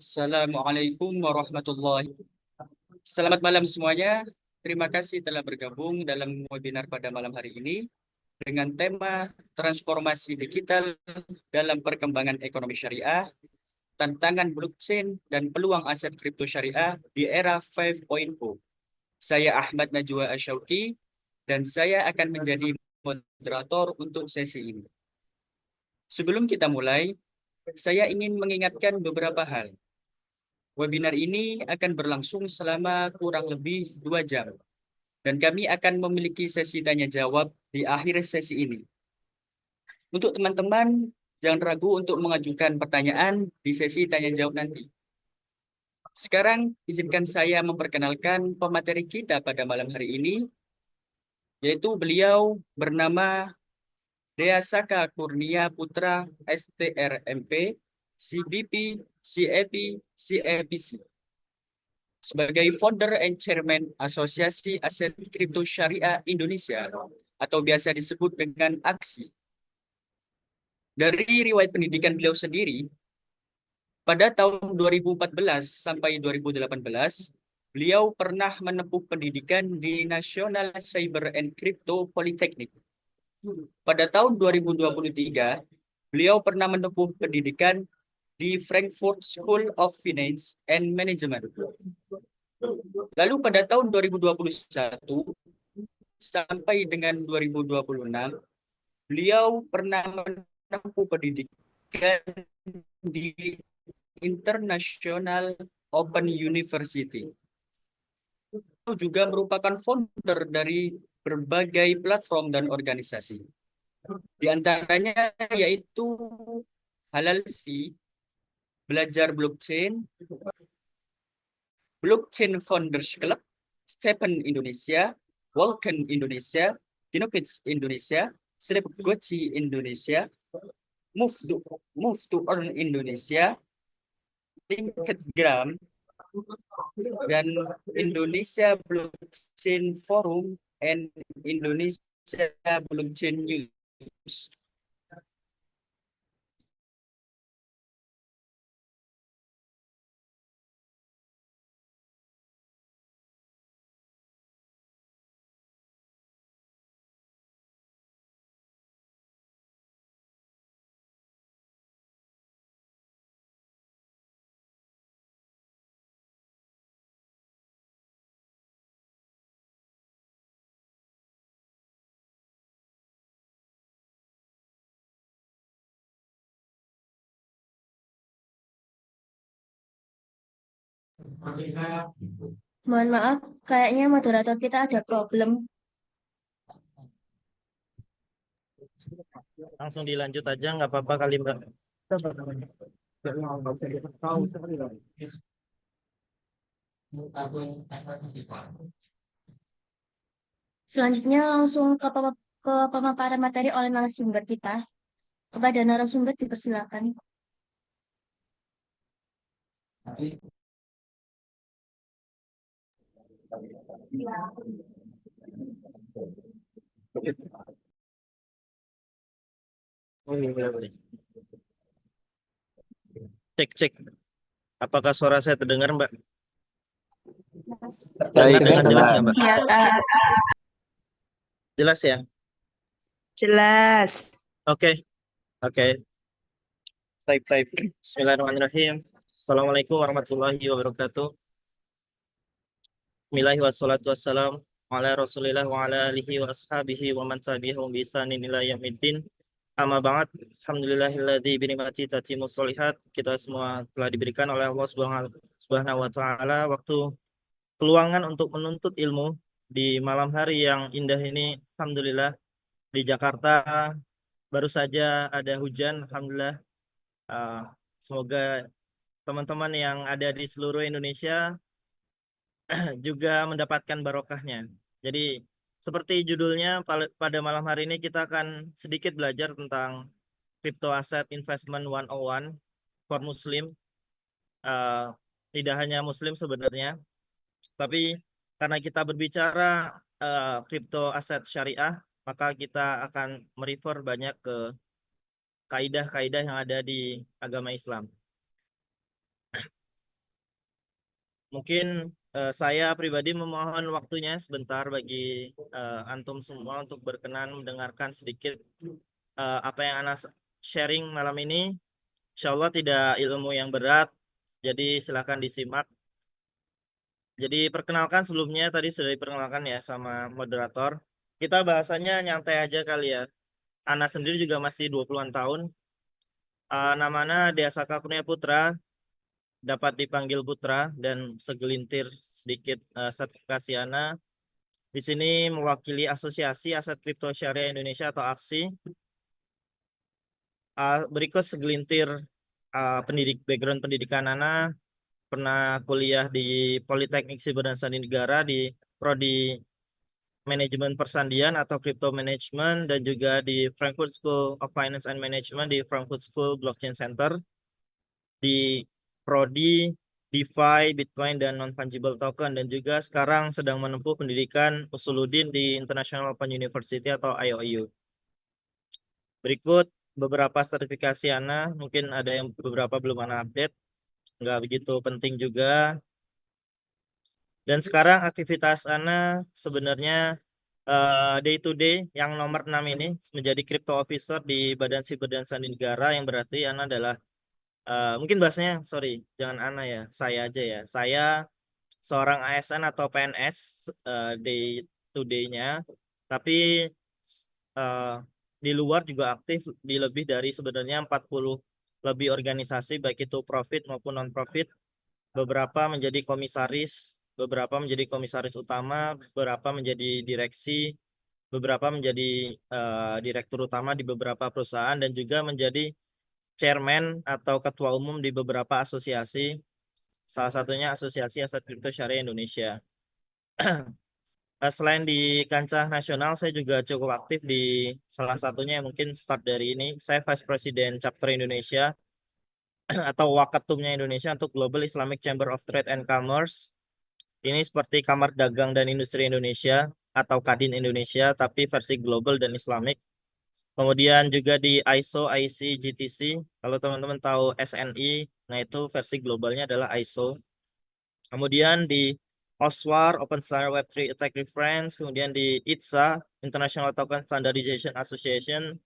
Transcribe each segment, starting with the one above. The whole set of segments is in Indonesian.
Assalamualaikum warahmatullahi wabarakatuh. Selamat malam semuanya. Terima kasih telah bergabung dalam webinar pada malam hari ini dengan tema transformasi digital dalam perkembangan ekonomi syariah, tantangan blockchain dan peluang aset kripto syariah di era 5.0. Saya Ahmad Najwa Asyauqi dan saya akan menjadi moderator untuk sesi ini. Sebelum kita mulai, saya ingin mengingatkan beberapa hal. Webinar ini akan berlangsung selama kurang lebih 2 jam, dan kami akan memiliki sesi tanya jawab di akhir sesi ini. Untuk teman-teman, jangan ragu untuk mengajukan pertanyaan di sesi tanya jawab nanti. Sekarang, izinkan saya memperkenalkan pemateri kita pada malam hari ini, yaitu beliau bernama Dea Saka Kurnia Putra, STRMP, CBP, CAP, CAPC. Sebagai founder and chairman Asosiasi Aset Kripto Syariah Indonesia atau biasa disebut dengan AKSI. Dari riwayat pendidikan beliau sendiri, pada tahun 2014 sampai 2018, beliau pernah menempuh pendidikan di National Cyber and Crypto Polytechnic. Pada tahun 2023, beliau pernah menempuh pendidikan di Frankfurt School of Finance and Management. Lalu pada tahun 2021 sampai dengan 2026, beliau pernah menempuh pendidikan di International Open University. Beliau juga merupakan founder dari berbagai platform dan organisasi. Di antaranya yaitu Halal Fee, Belajar Blockchain, Blockchain Founders Club, Stephen Indonesia, Vulcan Indonesia, Dinopits Indonesia, Selebgoci Indonesia, Move to Earn Indonesia, LinkedGram, dan Indonesia Blockchain Forum and Indonesia Blockchain News. Mohon maaf, kayaknya moderator kita ada problem. Langsung dilanjut aja, nggak apa-apa kali Mbak. Selanjutnya langsung ke pemaparan materi oleh narasumber kita. Kepada narasumber dipersilakan. Cek. Apakah suara saya terdengar Mbak? Baik, Jelas nggak Mbak? Ya, Jelas ya? jelas. Oke. Type. Bismillahirrahmanirrahim. Assalamualaikum warahmatullahi wabarakatuh. Bismillahirrahmanirrahim. Wassalatu wassalam ala rasulillah wa ala alihi wa ashabihi wa man tabi'ahum bi ihsanin ila yaumiddin. Amma ba'd. Alhamdulillahilladzi bi ni'mati tatimmus sholihat. Kita semua telah diberikan oleh Allah Subhanahu wa taala waktu keluangan untuk menuntut ilmu di malam hari yang indah ini. Alhamdulillah di Jakarta baru saja ada hujan. Alhamdulillah. Semoga teman-teman yang ada di seluruh Indonesia juga mendapatkan barokahnya. Jadi seperti judulnya, pada malam hari ini kita akan sedikit belajar tentang Crypto Asset Investment 101 for Muslim. Tidak hanya Muslim sebenarnya, tapi karena kita berbicara crypto aset syariah, maka kita akan merefer banyak ke kaidah-kaidah yang ada di agama Islam. mungkin saya pribadi memohon waktunya sebentar bagi antum semua untuk berkenan mendengarkan sedikit apa yang Ana sharing malam ini. Insya Allah tidak ilmu yang berat, jadi silakan disimak. Jadi perkenalkan sebelumnya tadi sudah diperkenalkan ya sama moderator. Kita bahasanya nyantai aja kali ya. Ana sendiri juga masih 20-an tahun. Namanya Deasaka Kurnia Putra, dapat dipanggil Putra dan segelintir sedikit sertifikasi Ana. Di sini mewakili Asosiasi Aset Kripto Syariah Indonesia atau AKSI. Berikut segelintir background pendidikan Ana. Pernah kuliah di Politeknik Siber dan Sandi Negara di Prodi Manajemen Persandian atau Crypto Management, dan juga di Frankfurt School of Finance and Management di Frankfurt School Blockchain Center, di Prodi DeFi, Bitcoin, dan Non-Fungible Token, dan juga sekarang sedang menempuh pendidikan Usuluddin di International Open University atau IOU. Berikut beberapa sertifikasi Ana, mungkin ada yang beberapa belum Ana update, nggak begitu penting juga. Dan sekarang aktivitas Ana sebenarnya day to day yang nomor 6 ini menjadi crypto officer di Badan Siber dan Sandi Negara, yang berarti Ana adalah mungkin bahasanya, sorry, jangan Ana ya, saya aja ya. Saya seorang ASN atau PNS day to day-nya, tapi eh, di luar juga aktif di lebih dari sebenarnya 40 lebih organisasi, baik itu profit maupun non-profit. Beberapa menjadi komisaris, beberapa menjadi komisaris utama, beberapa menjadi direksi, beberapa menjadi direktur utama di beberapa perusahaan, dan juga menjadi chairman atau ketua umum di beberapa asosiasi, salah satunya Asosiasi Aset Kripto Syariah Indonesia. Selain di kancah nasional, saya juga cukup aktif di salah satunya yang mungkin start dari ini. Saya Vice President Chapter Indonesia atau Wakatumnya Indonesia untuk Global Islamic Chamber of Trade and Commerce. Ini seperti Kamar Dagang dan Industri Indonesia atau Kadin Indonesia, tapi versi global dan Islamic. Kemudian juga di ISO, IC, GTC. Kalau teman-teman tahu SNI, nah itu versi globalnya adalah ISO. Kemudian di OSWAR, Open Standard Web3 Attack Reference. Kemudian di ITSA, International Token Standardization Association.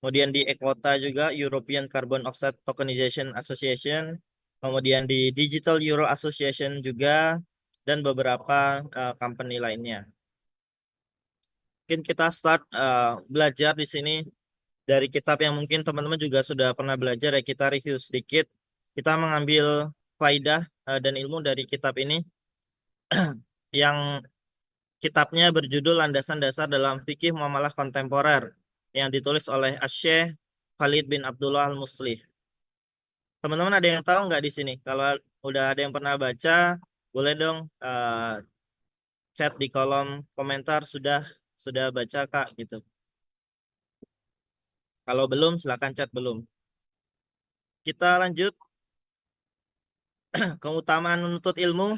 Kemudian di ECOTA juga, European Carbon Offset Tokenization Association. Kemudian di Digital Euro Association juga, dan beberapa company lainnya. Mungkin kita start belajar di sini dari kitab yang mungkin teman-teman juga sudah pernah belajar ya, kita review sedikit. Kita mengambil faidah dan ilmu dari kitab ini yang kitabnya berjudul Landasan Dasar dalam Fikih Muamalah Kontemporer, yang ditulis oleh Asy-Syaikh Khalid bin Abdullah Al-Muslih. Teman-teman ada yang tahu nggak di sini? Kalau udah ada yang pernah baca, boleh dong chat di kolom komentar sudah baca Kak gitu. Kalau belum silakan chat belum. Kita lanjut. Keutamaan menuntut ilmu.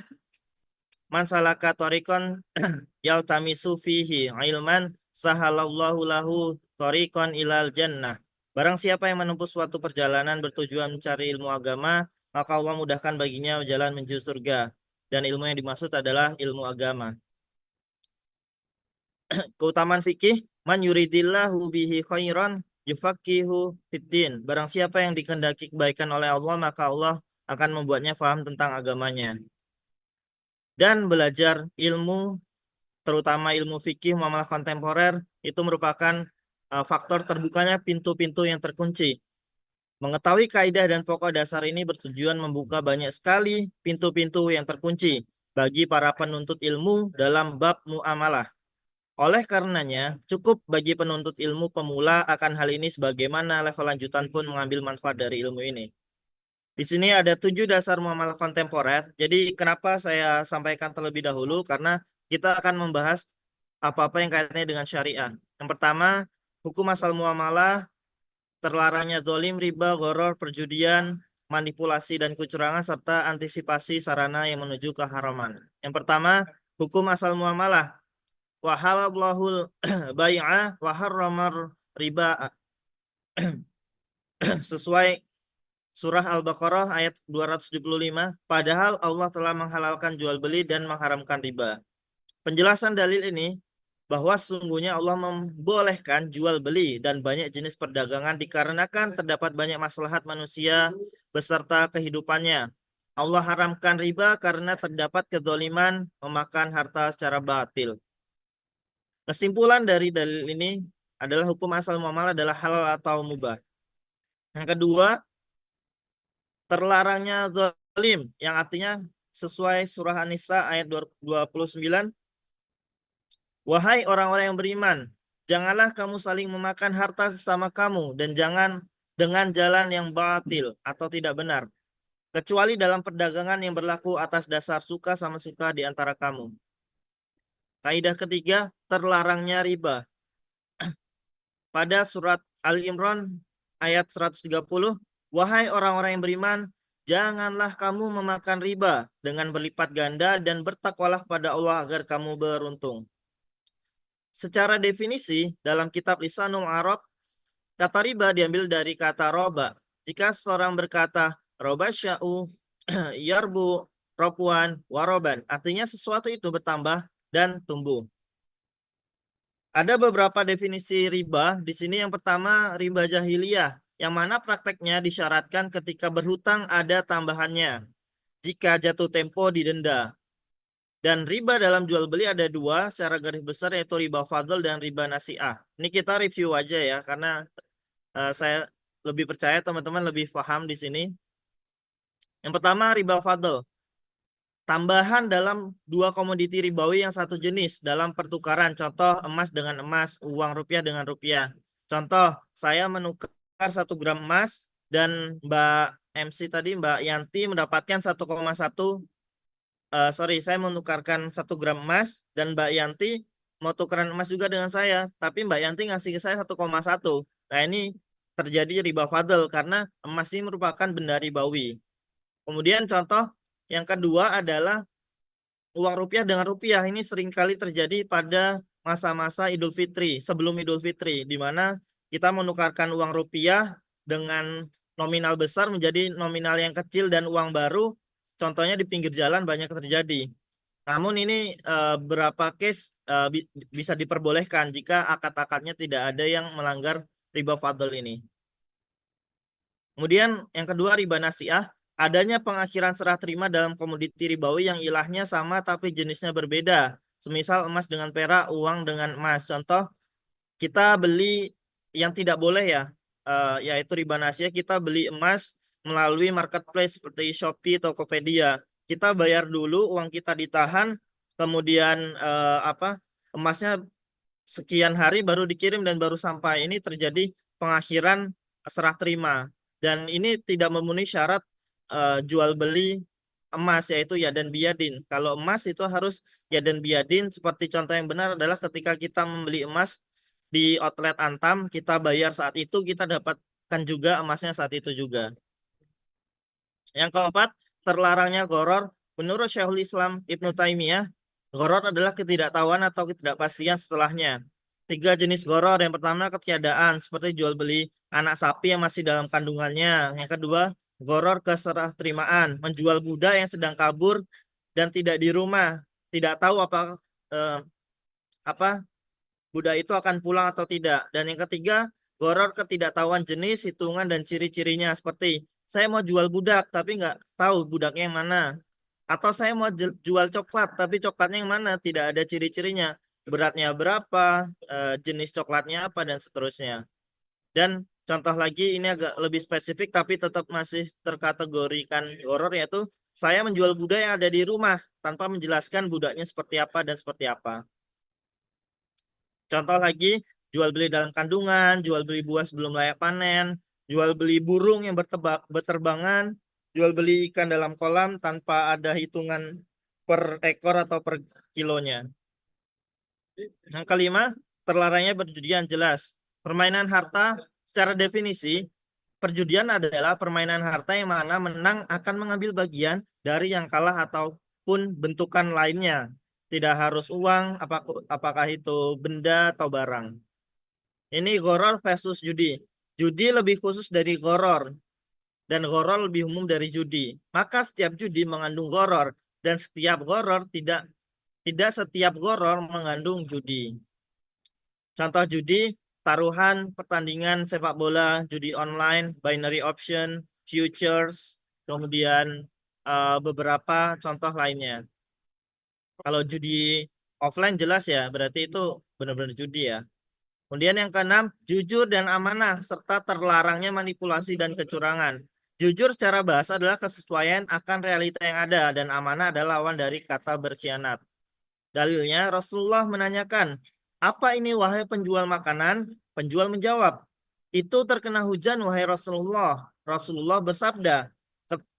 Man salaka tariqan yaltamisu fihi ilman sahalallahu lahu tariqan ilal jannah. Barang siapa yang menempuh suatu perjalanan bertujuan mencari ilmu agama, maka Allah mudahkan baginya jalan menuju surga. Dan ilmu yang dimaksud adalah ilmu agama. Keutamaan fikih, man yuridillahu bihi khairan yufaqihu fiddin. Barang siapa yang dikehendaki kebaikan oleh Allah, maka Allah akan membuatnya faham tentang agamanya. Dan belajar ilmu, terutama ilmu fikih muamalah kontemporer, itu merupakan faktor terbukanya pintu-pintu yang terkunci. Mengetahui kaidah dan pokok dasar ini bertujuan membuka banyak sekali pintu-pintu yang terkunci bagi para penuntut ilmu dalam bab muamalah. Oleh karenanya, cukup bagi penuntut ilmu pemula akan hal ini, sebagaimana level lanjutan pun mengambil manfaat dari ilmu ini. Di sini ada 7 dasar muamalah kontemporer. Jadi kenapa saya sampaikan terlebih dahulu? Karena kita akan membahas apa-apa yang kaitannya dengan syariah. Yang pertama, hukum asal muamalah, terlarangnya zalim, riba, gharar, perjudian, manipulasi dan kecurangan, serta antisipasi sarana yang menuju keharaman. Yang pertama, hukum asal muamalah. Wa halallahul bai'a wa harramar riba. Sesuai surah Al-Baqarah ayat 275, padahal Allah telah menghalalkan jual beli dan mengharamkan riba. Penjelasan dalil ini bahwa sesungguhnya Allah membolehkan jual beli dan banyak jenis perdagangan dikarenakan terdapat banyak maslahat manusia beserta kehidupannya. Allah haramkan riba karena terdapat kezaliman memakan harta secara batil. Kesimpulan dari dalil ini adalah hukum asal muamalah adalah halal atau mubah. Yang kedua, terlarangnya zalim yang artinya sesuai surah An-Nisa ayat 29. Wahai orang-orang yang beriman, janganlah kamu saling memakan harta sesama kamu dan jangan dengan jalan yang batil atau tidak benar, kecuali dalam perdagangan yang berlaku atas dasar suka sama suka di antara kamu. Kaidah ketiga, terlarangnya riba. Pada surat Al-Imran ayat 130, wahai orang-orang yang beriman, janganlah kamu memakan riba dengan berlipat ganda dan bertakwalah pada Allah agar kamu beruntung. Secara definisi, dalam kitab Lisanul Arab, kata riba diambil dari kata roba. Jika seorang berkata, roba sya'u, yarbu, ropuan, waroban, artinya sesuatu itu bertambah dan tumbuh. Ada beberapa definisi riba. Di sini yang pertama, riba jahiliyah, yang mana prakteknya disyaratkan ketika berhutang ada tambahannya. Jika jatuh tempo didenda. Dan riba dalam jual beli ada dua secara garis besar, yaitu riba fadl dan riba nasi'ah. Ini kita review aja ya, karena saya lebih percaya teman-teman lebih paham di sini. Yang pertama, riba fadl. Tambahan dalam dua komoditi ribawi yang satu jenis dalam pertukaran. Contoh, emas dengan emas, uang rupiah dengan rupiah. Contoh, saya menukar 1 gram emas dan Mbak MC tadi, Mbak Yanti mendapatkan 1,1. Saya menukarkan 1 gram emas dan Mbak Yanti mau tukeran emas juga dengan saya, tapi Mbak Yanti ngasih ke saya 1,1. Nah, ini terjadi riba fadl karena emas ini merupakan benda ribawi. Kemudian contoh yang kedua adalah uang rupiah dengan rupiah. Ini seringkali terjadi pada masa-masa Idul Fitri, sebelum Idul Fitri, di mana kita menukarkan uang rupiah dengan nominal besar menjadi nominal yang kecil dan uang baru. Contohnya di pinggir jalan banyak terjadi. Namun ini berapa case bisa diperbolehkan jika akad-akadnya tidak ada yang melanggar riba fadl ini. Kemudian yang kedua, riba nasi'ah. Adanya pengakhiran serah terima dalam komoditi ribawi yang ilahnya sama tapi jenisnya berbeda. Semisal emas dengan perak, uang dengan emas. Contoh, kita beli yang tidak boleh ya, yaitu riba nasi'ah. Kita beli emas melalui marketplace seperti Shopee, Tokopedia. Kita bayar dulu, uang kita ditahan, kemudian emasnya sekian hari baru dikirim dan baru sampai. Ini terjadi pengakhiran serah terima. Dan ini tidak memenuhi syarat jual beli emas, yaitu yadan biyadin. Kalau emas itu harus yadan biyadin. Seperti contoh yang benar adalah ketika kita membeli emas di outlet Antam, kita bayar saat itu, kita dapatkan juga emasnya saat itu juga. Yang keempat, terlarangnya gharar. Menurut Syekhul Islam Ibnu Taimiyah, gharar adalah ketidaktahuan atau ketidakpastian setelahnya. 3 jenis gharar. Yang pertama, ketiadaan, seperti jual beli anak sapi yang masih dalam kandungannya. Yang kedua, gharar keserah terimaan, menjual budak yang sedang kabur dan tidak di rumah, tidak tahu apa budak itu akan pulang atau tidak. Dan yang ketiga, gharar ketidaktahuan jenis, hitungan dan ciri-cirinya, seperti saya mau jual budak tapi nggak tahu budaknya yang mana, atau saya mau jual coklat tapi coklatnya yang mana, tidak ada ciri-cirinya, beratnya berapa, jenis coklatnya apa, dan seterusnya. Dan contoh lagi, ini agak lebih spesifik tapi tetap masih terkategorikan gharar, yaitu saya menjual budak yang ada di rumah tanpa menjelaskan budaknya seperti apa dan seperti apa. Contoh lagi, jual beli dalam kandungan, jual beli buah sebelum layak panen, jual beli burung yang berterbangan, jual beli ikan dalam kolam tanpa ada hitungan per ekor atau per kilonya. Yang kelima, terlarangnya perjudian jelas. Permainan harta secara definisi, perjudian adalah permainan harta yang mana menang akan mengambil bagian dari yang kalah ataupun bentukan lainnya. Tidak harus uang, apakah itu benda atau barang. Ini gharar versus judi. Judi lebih khusus dari gharar. dan gharar lebih umum dari judi. Maka setiap judi mengandung gharar dan setiap gharar tidak setiap gharar mengandung judi. Contoh judi, taruhan, pertandingan sepak bola, judi online, binary option, futures, kemudian beberapa contoh lainnya. Kalau judi offline jelas ya, berarti itu benar-benar judi ya. Kemudian yang keenam, jujur dan amanah serta terlarangnya manipulasi dan kecurangan. Jujur secara bahasa adalah kesesuaian akan realita yang ada dan amanah adalah lawan dari kata berkhianat. Dalilnya Rasulullah menanyakan, "Apa ini wahai penjual makanan?" Penjual menjawab, "Itu terkena hujan wahai Rasulullah." Rasulullah bersabda,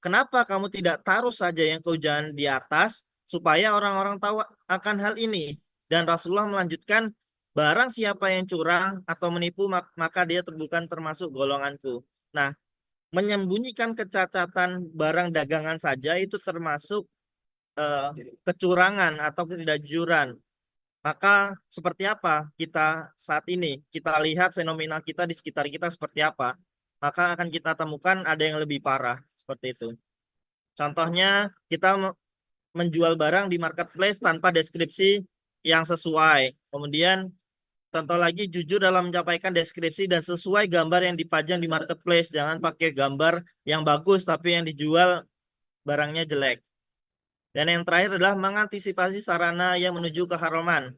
"Kenapa kamu tidak taruh saja yang kehujanan di atas supaya orang-orang tahu akan hal ini?" Dan Rasulullah melanjutkan, "Barang siapa yang curang atau menipu maka dia bukan termasuk golonganku." Nah, menyembunyikan kecacatan barang dagangan saja itu termasuk eh, kecurangan atau ketidakjujuran. Maka seperti apa kita saat ini? Kita lihat fenomena kita di sekitar kita seperti apa. Maka akan kita temukan ada yang lebih parah seperti itu. Contohnya kita menjual barang di marketplace tanpa deskripsi yang sesuai. Kemudian contoh lagi jujur dalam menyampaikan deskripsi dan sesuai gambar yang dipajang di marketplace. Jangan pakai gambar yang bagus tapi yang dijual barangnya jelek. Dan yang terakhir adalah mengantisipasi sarana yang menuju keharaman.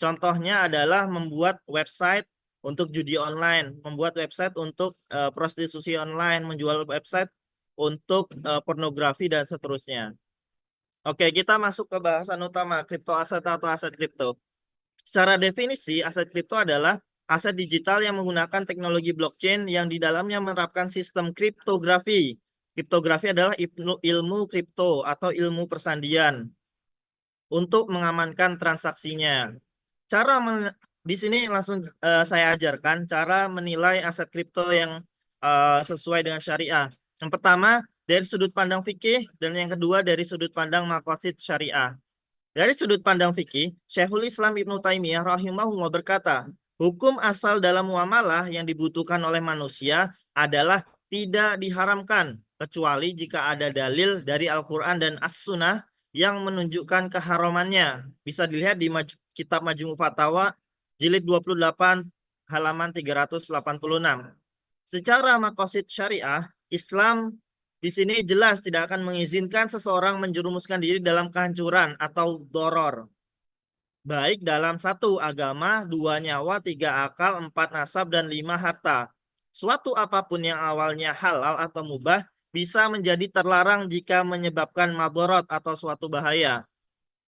Contohnya adalah membuat website untuk judi online, membuat website untuk prostitusi online, menjual website untuk pornografi dan seterusnya. Oke, kita masuk ke bahasan utama, kripto aset atau aset kripto. Secara definisi, aset kripto adalah aset digital yang menggunakan teknologi blockchain yang di dalamnya menerapkan sistem kriptografi. Kriptografi adalah ilmu kripto atau ilmu persandian untuk mengamankan transaksinya. Di sini langsung saya ajarkan cara menilai aset kripto yang sesuai dengan syariah. Yang pertama dari sudut pandang fikih dan yang kedua dari sudut pandang maqasid syariah. Dari sudut pandang fikih, Syekhul Islam Ibnu Taimiyah rahimahullah berkata, hukum asal dalam muamalah yang dibutuhkan oleh manusia adalah tidak diharamkan kecuali jika ada dalil dari Al-Quran dan As-Sunnah yang menunjukkan keharamannya. Bisa dilihat di kitab Majmu' Fatawa jilid 28 halaman 386. Secara maqasid syariah, Islam di sini jelas tidak akan mengizinkan seseorang menjerumuskan diri dalam kehancuran atau doror. Baik dalam 1 agama, 2 nyawa, 3 akal, 4 nasab, dan 5 harta. Suatu apapun yang awalnya halal atau mubah bisa menjadi terlarang jika menyebabkan madorot atau suatu bahaya.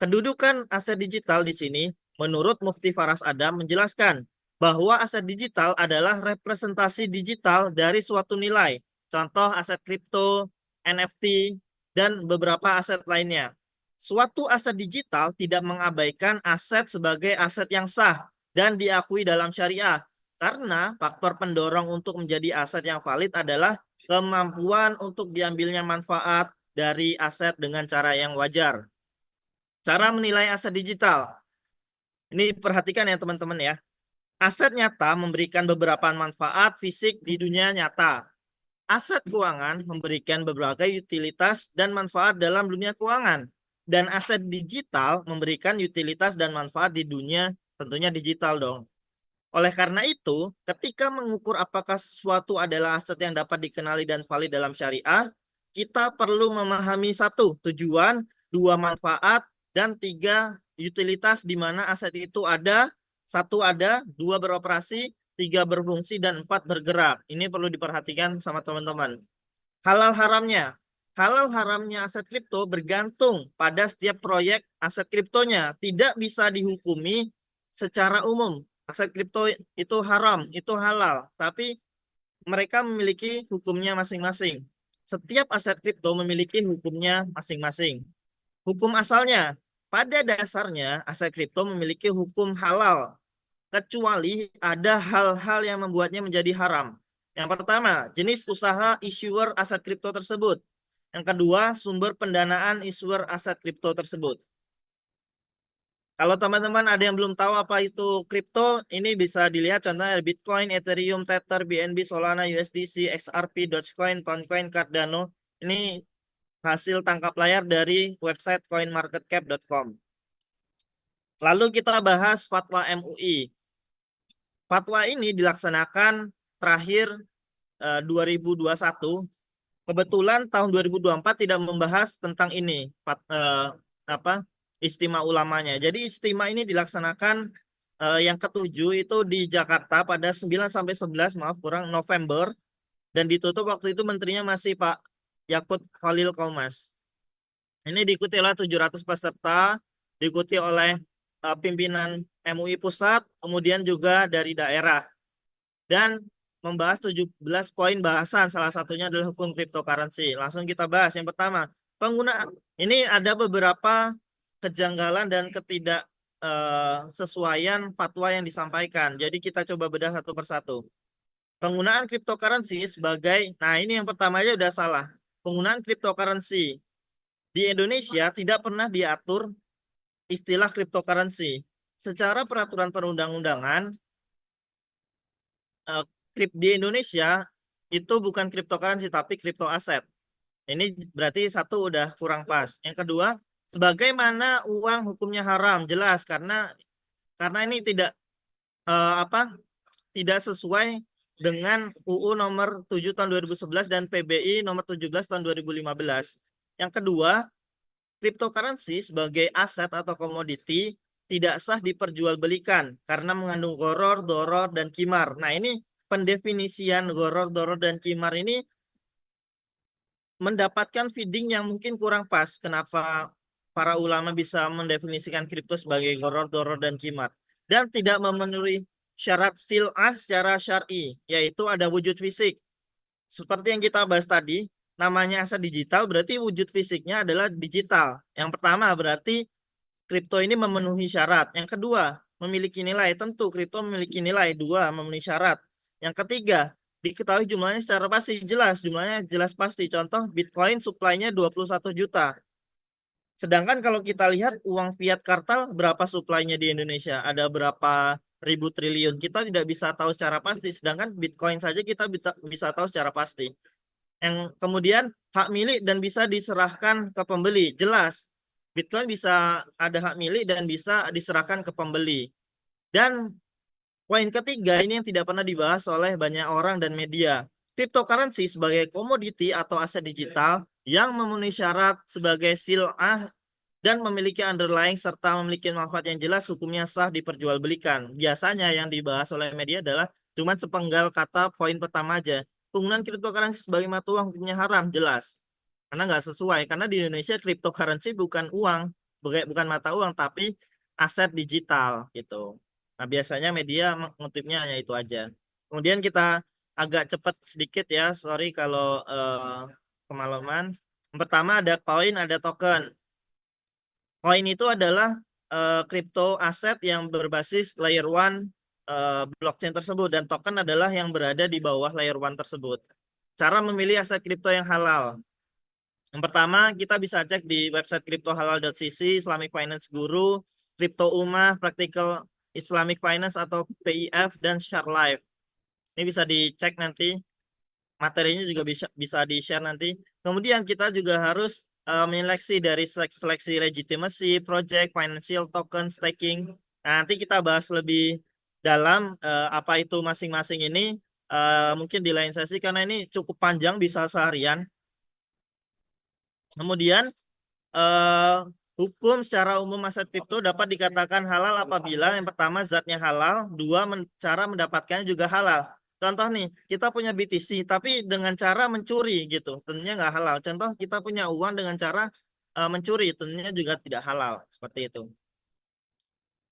Kedudukan aset digital di sini, menurut Mufti Faras Adam menjelaskan bahwa aset digital adalah representasi digital dari suatu nilai. Contoh aset kripto, NFT, dan beberapa aset lainnya. Suatu aset digital tidak mengabaikan aset sebagai aset yang sah dan diakui dalam syariah. Karena faktor pendorong untuk menjadi aset yang valid adalah kemampuan untuk diambilnya manfaat dari aset dengan cara yang wajar. Cara menilai aset digital. Ini perhatikan ya teman-teman ya. Aset nyata memberikan beberapa manfaat fisik di dunia nyata. Aset keuangan memberikan berbagai utilitas dan manfaat dalam dunia keuangan. Dan aset digital memberikan utilitas dan manfaat di dunia tentunya digital dong. Oleh karena itu, ketika mengukur apakah sesuatu adalah aset yang dapat dikenali dan valid dalam syariah, kita perlu memahami 1, tujuan, 2, manfaat, dan 3, utilitas di mana aset itu ada, 1 ada, 2 beroperasi, 3 berfungsi, dan 4 bergerak. Ini perlu diperhatikan sama teman-teman. Halal haramnya. Halal haramnya aset kripto bergantung pada setiap proyek aset kriptonya. Tidak bisa dihukumi secara umum. Aset kripto itu haram, itu halal. Tapi mereka memiliki hukumnya masing-masing. Setiap aset kripto memiliki hukumnya masing-masing. Hukum asalnya, pada dasarnya aset kripto memiliki hukum halal. Kecuali ada hal-hal yang membuatnya menjadi haram. Yang pertama, jenis usaha issuer aset kripto tersebut. Yang kedua, sumber pendanaan issuer aset kripto tersebut. Kalau teman-teman ada yang belum tahu apa itu kripto, ini bisa dilihat contohnya Bitcoin, Ethereum, Tether, BNB, Solana, USDC, XRP, Dogecoin, Poundcoin, Cardano. Ini hasil tangkap layar dari website coinmarketcap.com. Lalu kita bahas fatwa MUI. Fatwa ini dilaksanakan terakhir 2021. Kebetulan tahun 2024 tidak membahas tentang ini, istimewa ulamanya. Jadi istimewa ini dilaksanakan yang ketujuh itu di Jakarta pada 9 sampai 11 November, dan ditutup waktu itu menterinya masih Pak Yakut Khalil Qomas. Ini diikuti oleh 700 peserta, diikuti oleh pimpinan MUI pusat, kemudian juga dari daerah. Dan membahas 17 poin bahasan, salah satunya adalah hukum cryptocurrency. Langsung kita bahas. Yang pertama, penggunaan. Ini ada beberapa kejanggalan dan ketidaksesuaian fatwa yang disampaikan. Jadi kita coba bedah satu persatu. Penggunaan cryptocurrency sebagai, nah ini yang pertama aja udah salah. Penggunaan cryptocurrency di Indonesia tidak pernah diatur istilah cryptocurrency. Secara peraturan perundang-undangan, di Indonesia itu bukan cryptocurrency tapi crypto aset. Ini berarti satu udah kurang pas. Yang kedua, sebagaimana uang hukumnya haram, jelas karena ini tidak tidak sesuai dengan UU nomor 7 tahun 2011 dan PBI nomor 17 tahun 2015. Yang kedua, cryptocurrency sebagai aset atau komoditi tidak sah diperjualbelikan karena mengandung gharar, doror, dan qimar. Nah, ini pendefinisian gharar, doror, dan qimar ini mendapatkan feeding yang mungkin kurang pas. Kenapa para ulama bisa mendefinisikan kripto sebagai gharar, doror, dan qimar? Dan tidak memenuhi syarat sil'ah secara syar'i, yaitu ada wujud fisik. Seperti yang kita bahas tadi, namanya aset digital berarti wujud fisiknya adalah digital. Yang pertama berarti kripto ini memenuhi syarat. Yang kedua, memiliki nilai. Tentu kripto memiliki nilai. Dua, memenuhi syarat. Yang ketiga, diketahui jumlahnya secara pasti. Jelas, jumlahnya jelas pasti. Contoh, Bitcoin supply-nya 21 juta. Sedangkan kalau kita lihat uang fiat kartal, berapa supply-nya di Indonesia? Ada berapa ribu triliun? Kita tidak bisa tahu secara pasti. Sedangkan Bitcoin saja kita bisa tahu secara pasti. Yang kemudian hak milik dan bisa diserahkan ke pembeli. Jelas, Bitcoin bisa ada hak milik dan bisa diserahkan ke pembeli. Dan poin ketiga ini yang tidak pernah dibahas oleh banyak orang dan media. Cryptocurrency sebagai komoditi atau aset digital yang memenuhi syarat sebagai sil'ah dan memiliki underlying serta memiliki manfaat yang jelas, hukumnya sah diperjualbelikan. Biasanya yang dibahas oleh media adalah cuma sepenggal kata poin pertama aja. Penggunaan cryptocurrency sebagai mata uang hukumnya haram, jelas. Karena nggak sesuai. Karena di Indonesia cryptocurrency bukan uang, bukan mata uang, tapi aset digital gitu. Nah, biasanya media mengutipnya hanya itu aja. Kemudian kita agak cepat sedikit ya, sorry kalau kemalaman. Yang pertama ada koin, ada token. Koin itu adalah kripto aset yang berbasis layer 1 blockchain tersebut, dan token adalah yang berada di bawah layer 1 tersebut. Cara memilih aset kripto yang halal. Yang pertama, kita bisa cek di website cryptohalal.cc, Islamic Finance Guru, Crypto Ummah, Practical Islamic Finance atau PIF, dan Share Life. Ini bisa dicek nanti. Materinya juga bisa di-share nanti. Kemudian kita juga harus menyeleksi dari seleksi legitimacy, project, financial token, staking. Nah, nanti kita bahas lebih dalam apa itu masing-masing ini. Mungkin di lain sesi karena ini cukup panjang, bisa seharian. Kemudian hukum secara umum aset kripto dapat dikatakan halal apabila yang pertama zatnya halal, dua cara mendapatkannya juga halal. Contoh nih, kita punya BTC tapi dengan cara mencuri gitu, tentunya nggak halal. Contoh kita punya uang dengan cara mencuri, tentunya juga tidak halal, seperti itu.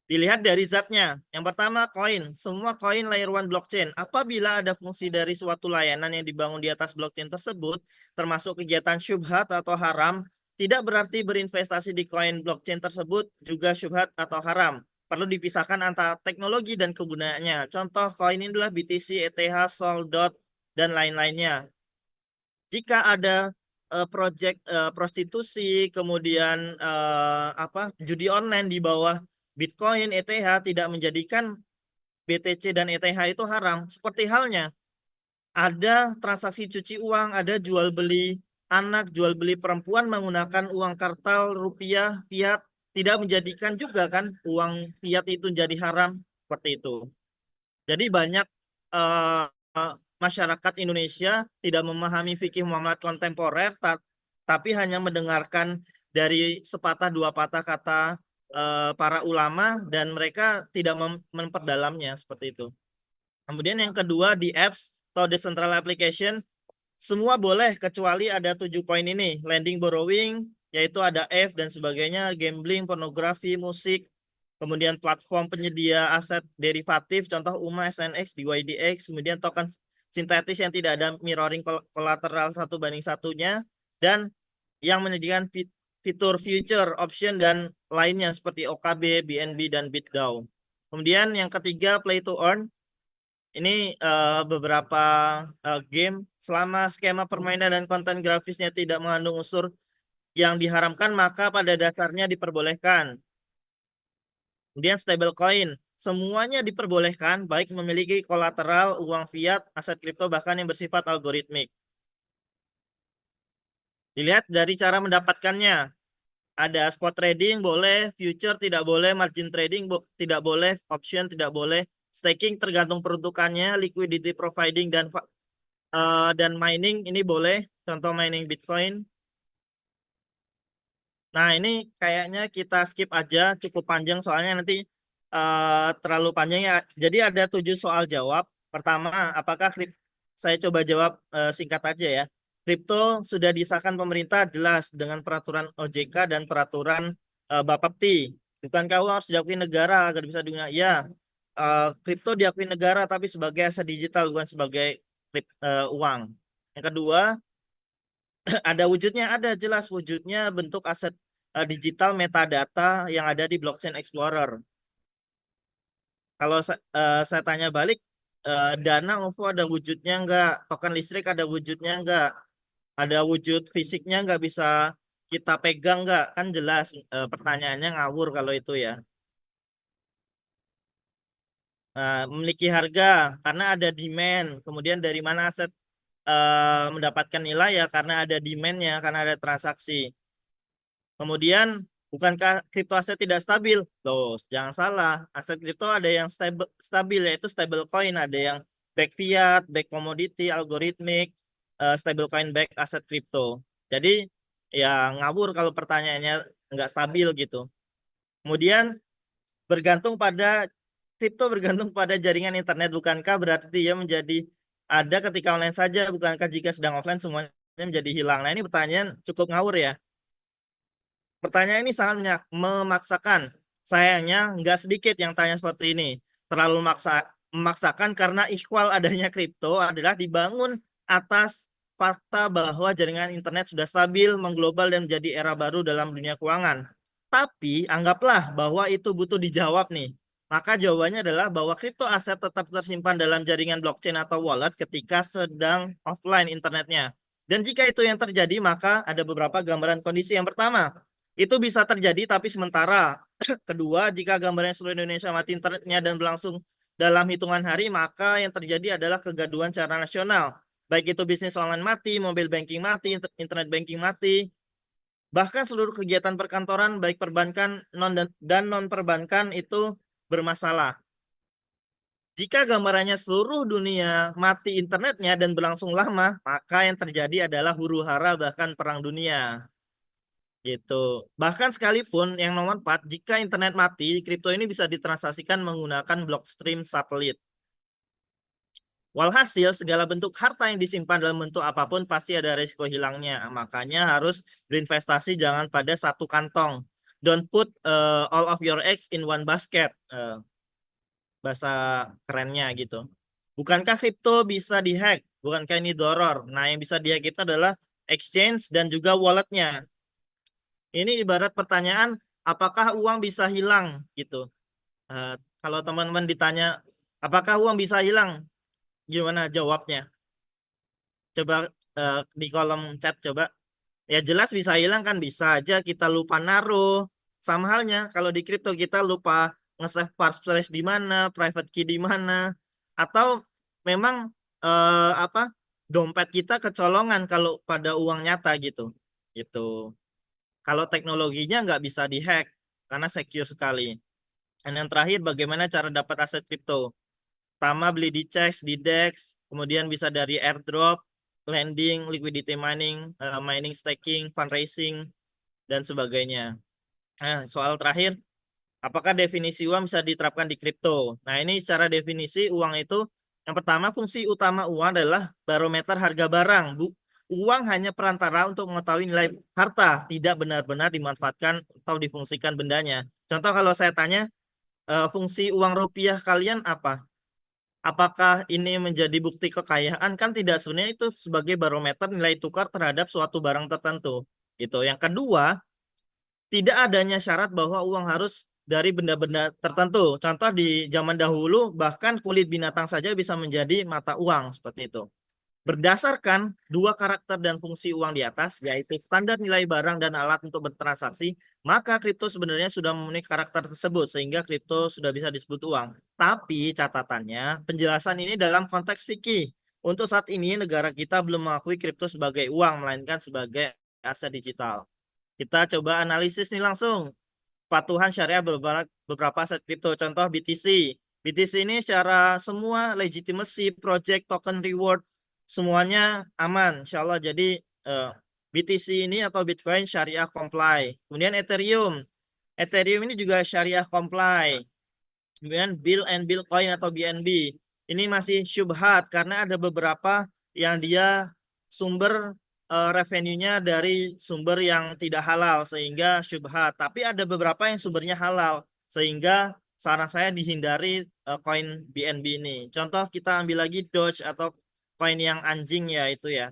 Dilihat dari zatnya. Yang pertama koin. Semua koin layer 1 blockchain. Apabila ada fungsi dari suatu layanan yang dibangun di atas blockchain tersebut, termasuk kegiatan syubhat atau haram, tidak berarti berinvestasi di koin blockchain tersebut juga syubhat atau haram. Perlu dipisahkan antara teknologi dan kegunaannya. Contoh koin ini adalah BTC, ETH, Sol, DOT, dan lain-lainnya. Jika ada proyek prostitusi, kemudian judi online di bawah Bitcoin, ETH tidak menjadikan BTC dan ETH itu haram. Seperti halnya ada transaksi cuci uang, ada jual beli anak, jual beli perempuan menggunakan uang kartal, rupiah, fiat, tidak menjadikan juga kan uang fiat itu jadi haram seperti itu. Jadi banyak eh, masyarakat Indonesia tidak memahami fikih muamalat kontemporer, tapi hanya mendengarkan dari sepatah dua patah kata para ulama dan mereka tidak memperdalamnya seperti itu. Kemudian yang kedua di apps atau decentral application semua boleh kecuali ada 7 poin ini, lending, borrowing, yaitu ada F dan sebagainya, gambling, pornografi, musik, kemudian platform penyedia aset derivatif, contoh UMA, SNX, DYDX, kemudian token sintetis yang tidak ada mirroring kolateral 1:1, dan yang menyediakan fitur future option dan lainnya seperti OKB, BNB, dan BitDAO. Kemudian yang ketiga, play to earn. Ini beberapa game selama skema permainan dan konten grafisnya tidak mengandung unsur yang diharamkan maka pada dasarnya diperbolehkan. Kemudian stablecoin, semuanya diperbolehkan baik memiliki kolateral, uang fiat, aset kripto bahkan yang bersifat algoritmik. Dilihat dari cara mendapatkannya. Ada spot trading boleh, future tidak boleh, margin trading tidak boleh, option tidak boleh, staking tergantung peruntukannya, liquidity providing dan mining ini boleh, contoh mining Bitcoin. Nah ini kayaknya kita skip aja, cukup panjang soalnya nanti terlalu panjang ya. Jadi ada 7 soal jawab. Pertama, apakah saya coba jawab singkat aja ya. Kripto sudah disahkan pemerintah jelas dengan peraturan OJK dan peraturan Bapepti. Bukankah uang harus diakui negara agar bisa digunakan? Ya, kripto diakui negara tapi sebagai aset digital bukan sebagai uang. Yang kedua, ada wujudnya, ada jelas wujudnya bentuk aset digital metadata yang ada di blockchain explorer. Kalau saya tanya balik, Dana OVO ada wujudnya enggak? Token listrik ada wujudnya enggak? Ada wujud fisiknya nggak bisa kita pegang nggak? Kan jelas pertanyaannya ngawur kalau itu ya. Memiliki harga karena ada demand. Kemudian dari mana aset mendapatkan nilai ya karena ada demand-nya, karena ada transaksi. Kemudian bukankah kripto aset tidak stabil? Loh, jangan salah. Aset kripto ada yang stabil yaitu stable coin, ada yang back fiat, back commodity, algoritmik, stablecoin back aset kripto. Jadi ya ngawur kalau pertanyaannya nggak stabil gitu. Kemudian kripto bergantung pada jaringan internet, bukankah berarti dia menjadi ada ketika online saja, bukankah jika sedang offline semuanya menjadi hilang? Nah ini pertanyaan cukup ngawur ya. Pertanyaan ini sangat memaksakan. Sayangnya nggak sedikit yang tanya seperti ini. Terlalu memaksakan karena ikhwal adanya kripto adalah dibangun atas fakta bahwa jaringan internet sudah stabil, mengglobal, dan menjadi era baru dalam dunia keuangan. Tapi anggaplah bahwa itu butuh dijawab nih. Maka jawabannya adalah bahwa kripto aset tetap tersimpan dalam jaringan blockchain atau wallet ketika sedang offline internetnya. Dan jika itu yang terjadi, maka ada beberapa gambaran kondisi. Yang pertama, itu bisa terjadi tapi sementara. Kedua, jika gambarnya seluruh Indonesia mati internetnya dan berlangsung dalam hitungan hari, maka yang terjadi adalah kegaduhan secara nasional. Baik itu bisnis online mati, mobile banking mati, internet banking mati, bahkan seluruh kegiatan perkantoran baik perbankan dan non perbankan itu bermasalah. Jika gambarannya seluruh dunia mati internetnya dan berlangsung lama, maka yang terjadi adalah huru hara bahkan perang dunia. Gitu. Bahkan sekalipun yang nomor 4, jika internet mati, kripto ini bisa ditransaksikan menggunakan blockstream satelit. Walhasil, segala bentuk harta yang disimpan dalam bentuk apapun pasti ada risiko hilangnya. Makanya harus berinvestasi jangan pada satu kantong. Don't put all of your eggs in one basket. Bahasa kerennya gitu. Bukankah kripto bisa dihack? Bukankah ini doror? Nah, yang bisa dihack itu adalah exchange dan juga walletnya. Ini ibarat pertanyaan, apakah uang bisa hilang gitu. Kalau teman-teman ditanya, apakah uang bisa hilang? Gimana jawabnya? Coba di kolom chat coba. Ya jelas bisa hilang kan, bisa aja kita lupa naruh, sama halnya kalau di kripto kita lupa nge-save passphrase di mana, private key di mana, atau memang dompet kita kecolongan kalau pada uang nyata gitu. Gitu. Kalau teknologinya nggak bisa dihack karena secure sekali. Dan yang terakhir, bagaimana cara dapat aset kripto? Pertama, beli di CEX, di DEX, kemudian bisa dari airdrop, lending, liquidity mining, mining staking, fundraising, dan sebagainya. Nah, soal terakhir, apakah definisi uang bisa diterapkan di kripto? Nah, ini secara definisi uang itu, yang pertama, fungsi utama uang adalah barometer harga barang. Uang hanya perantara untuk mengetahui nilai harta, tidak benar-benar dimanfaatkan atau difungsikan bendanya. Contoh kalau saya tanya, fungsi uang rupiah kalian apa? Apakah ini menjadi bukti kekayaan? Kan tidak, sebenarnya itu sebagai barometer nilai tukar terhadap suatu barang tertentu. Gitu. Yang kedua, tidak adanya syarat bahwa uang harus dari benda-benda tertentu. Contoh di zaman dahulu bahkan kulit binatang saja bisa menjadi mata uang seperti itu. Berdasarkan dua karakter dan fungsi uang di atas, yaitu standar nilai barang dan alat untuk bertransaksi, maka kripto sebenarnya sudah memenuhi karakter tersebut, sehingga kripto sudah bisa disebut uang. Tapi catatannya, penjelasan ini dalam konteks fikih. Untuk saat ini, negara kita belum mengakui kripto sebagai uang, melainkan sebagai aset digital. Kita coba analisis nih langsung. Patuhan syariah beberapa aset kripto, contoh BTC. BTC ini secara semua legitimasi, project, token, reward, semuanya aman, insya Allah. Jadi BTC ini atau Bitcoin syariah comply. Kemudian Ethereum. Ethereum ini juga syariah comply. Kemudian Bill and Bill Coin atau BNB. Ini masih syubhat karena ada beberapa yang dia sumber revenue-nya dari sumber yang tidak halal sehingga syubhat. Tapi ada beberapa yang sumbernya halal sehingga saran saya dihindari koin BNB ini. Contoh kita ambil lagi Doge atau koin yang anjing ya itu ya.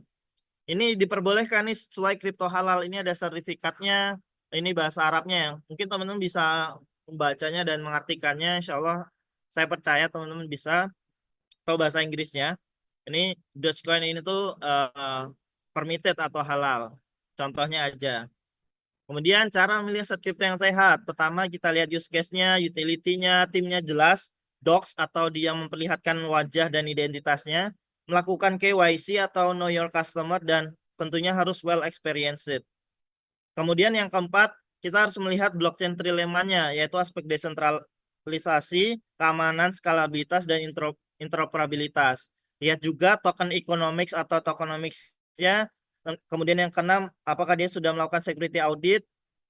Ini diperbolehkan nih sesuai kripto halal. Ini ada sertifikatnya. Ini bahasa Arabnya. Mungkin teman-teman bisa membacanya dan mengartikannya. Insya Allah saya percaya teman-teman bisa. Atau bahasa Inggrisnya. Ini Dogecoin ini tuh permitted atau halal. Contohnya aja. Kemudian cara memilih aset kripto yang sehat. Pertama kita lihat use case-nya, utility-nya, timnya jelas, docs atau dia memperlihatkan wajah dan identitasnya, melakukan KYC atau know your customer dan tentunya harus well experienced. Kemudian yang keempat, kita harus melihat blockchain trilemanya, yaitu aspek desentralisasi, keamanan, skalabilitas, dan interoperabilitas. Lihat juga token economics atau tokenomics-nya. Kemudian yang keenam, apakah dia sudah melakukan security audit.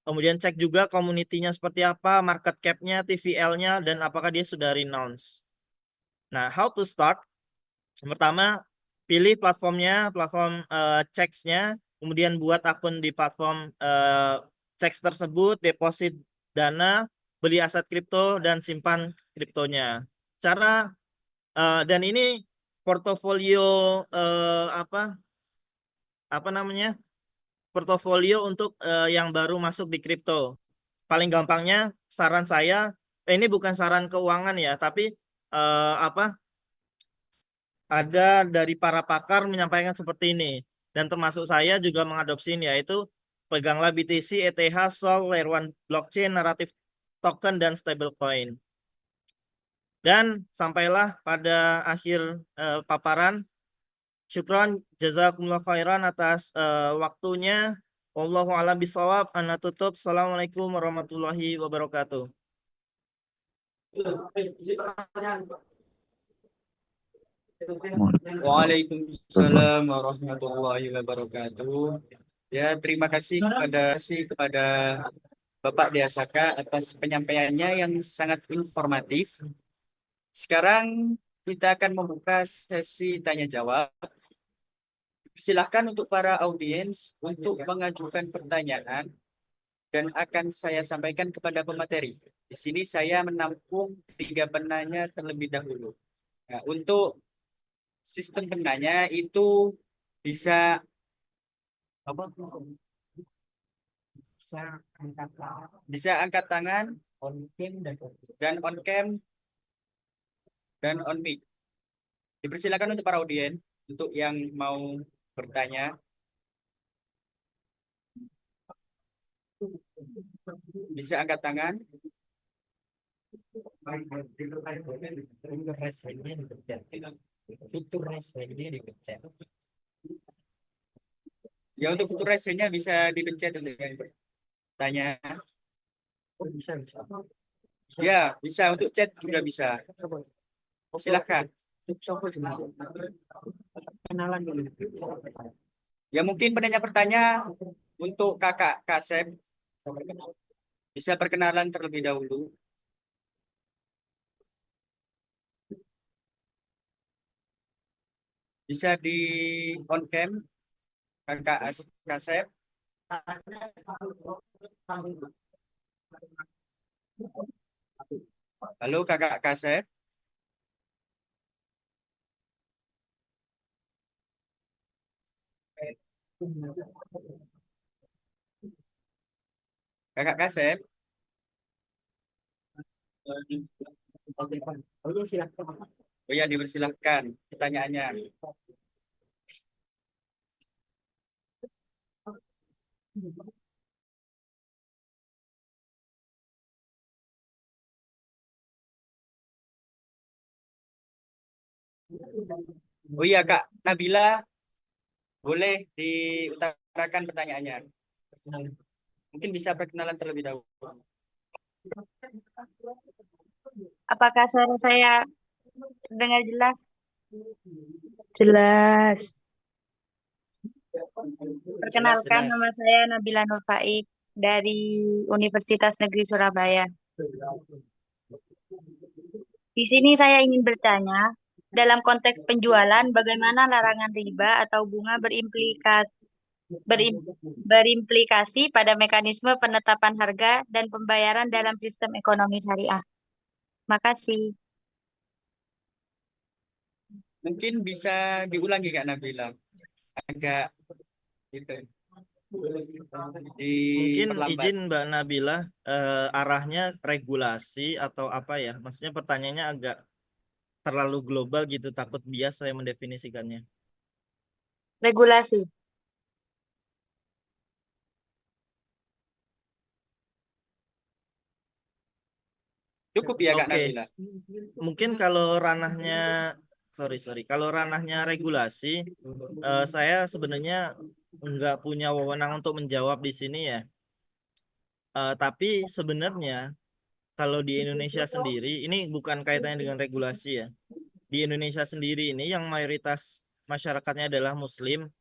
Kemudian cek juga community-nya seperti apa, market cap-nya, TVL-nya, dan apakah dia sudah renounce. Nah, how to start? Yang pertama, pilih platformnya, platform checks-nya, kemudian buat akun di platform checks tersebut, deposit dana, beli aset kripto, dan simpan kriptonya. Cara dan ini portofolio apa namanya? Portofolio untuk yang baru masuk di kripto. Paling gampangnya saran saya, ini bukan saran keuangan ya, tapi ada dari para pakar menyampaikan seperti ini. Dan termasuk saya juga mengadopsi ini, yaitu peganglah BTC, ETH, Sol, Layer 1 Blockchain, Narrative Token, dan Stablecoin. Dan sampailah pada akhir paparan. Syukron, jazakumullah khairan atas waktunya. Wallahu a'lam bishawab. Ana tutup. Assalamualaikum warahmatullahi wabarakatuh. Waalaikumsalam warahmatullahi wabarakatuh. Ya, terima kasih kepada Bapak Deasaka atas penyampaiannya yang sangat informatif. Sekarang kita akan membuka sesi tanya jawab. Silahkan untuk para audiens untuk mengajukan pertanyaan dan akan saya sampaikan kepada pemateri. Di sini saya menampung 3 penanya terlebih dahulu. Nah, untuk sistem penanya itu bisa apa? Bisa angkat tangan, on cam dan on cam dan on mic. Dipersilakan untuk para audiens untuk yang mau bertanya. Bisa angkat tangan. Ya untuk fitur rese-nya bisa dipencet untuk yang bertanya. Ya, bisa untuk chat juga bisa. Silahkan. Ya mungkin penanya bertanya untuk kakak Kasep bisa perkenalan terlebih dahulu. Bisa di on cam kakak Kasep. Halo kakak Kasep. Kakak Kasep. Oh ya, dipersilahkan pertanyaannya. Oh iya Kak Nabila, boleh diutarakan pertanyaannya. Mungkin bisa perkenalan terlebih dahulu. Apakah suara saya terdengar jelas? Jelas. Jelas, Perkenalkan, jelas. nama saya Nabila Nur Faik dari Universitas Negeri Surabaya. Di sini saya ingin bertanya, dalam konteks penjualan, bagaimana larangan riba atau bunga berimplikasi pada mekanisme penetapan harga dan pembayaran dalam sistem ekonomi syariah? Makasih. Mungkin bisa diulangi Kak Nabila. Agak gitu. Mungkin Diperlambat. izin Mbak Nabila, arahnya regulasi atau apa ya? Maksudnya pertanyaannya agak terlalu global gitu, takut bias saya mendefinisikannya. Regulasi. Cukup ya Kak Oke, Nabila. mungkin kalau ranahnya, sorry, kalau ranahnya regulasi, saya sebenarnya nggak punya wewenang untuk menjawab di sini ya. Tapi sebenarnya kalau di Indonesia sendiri, ini bukan kaitannya dengan regulasi ya. Di Indonesia sendiri ini yang mayoritas masyarakatnya adalah Muslim,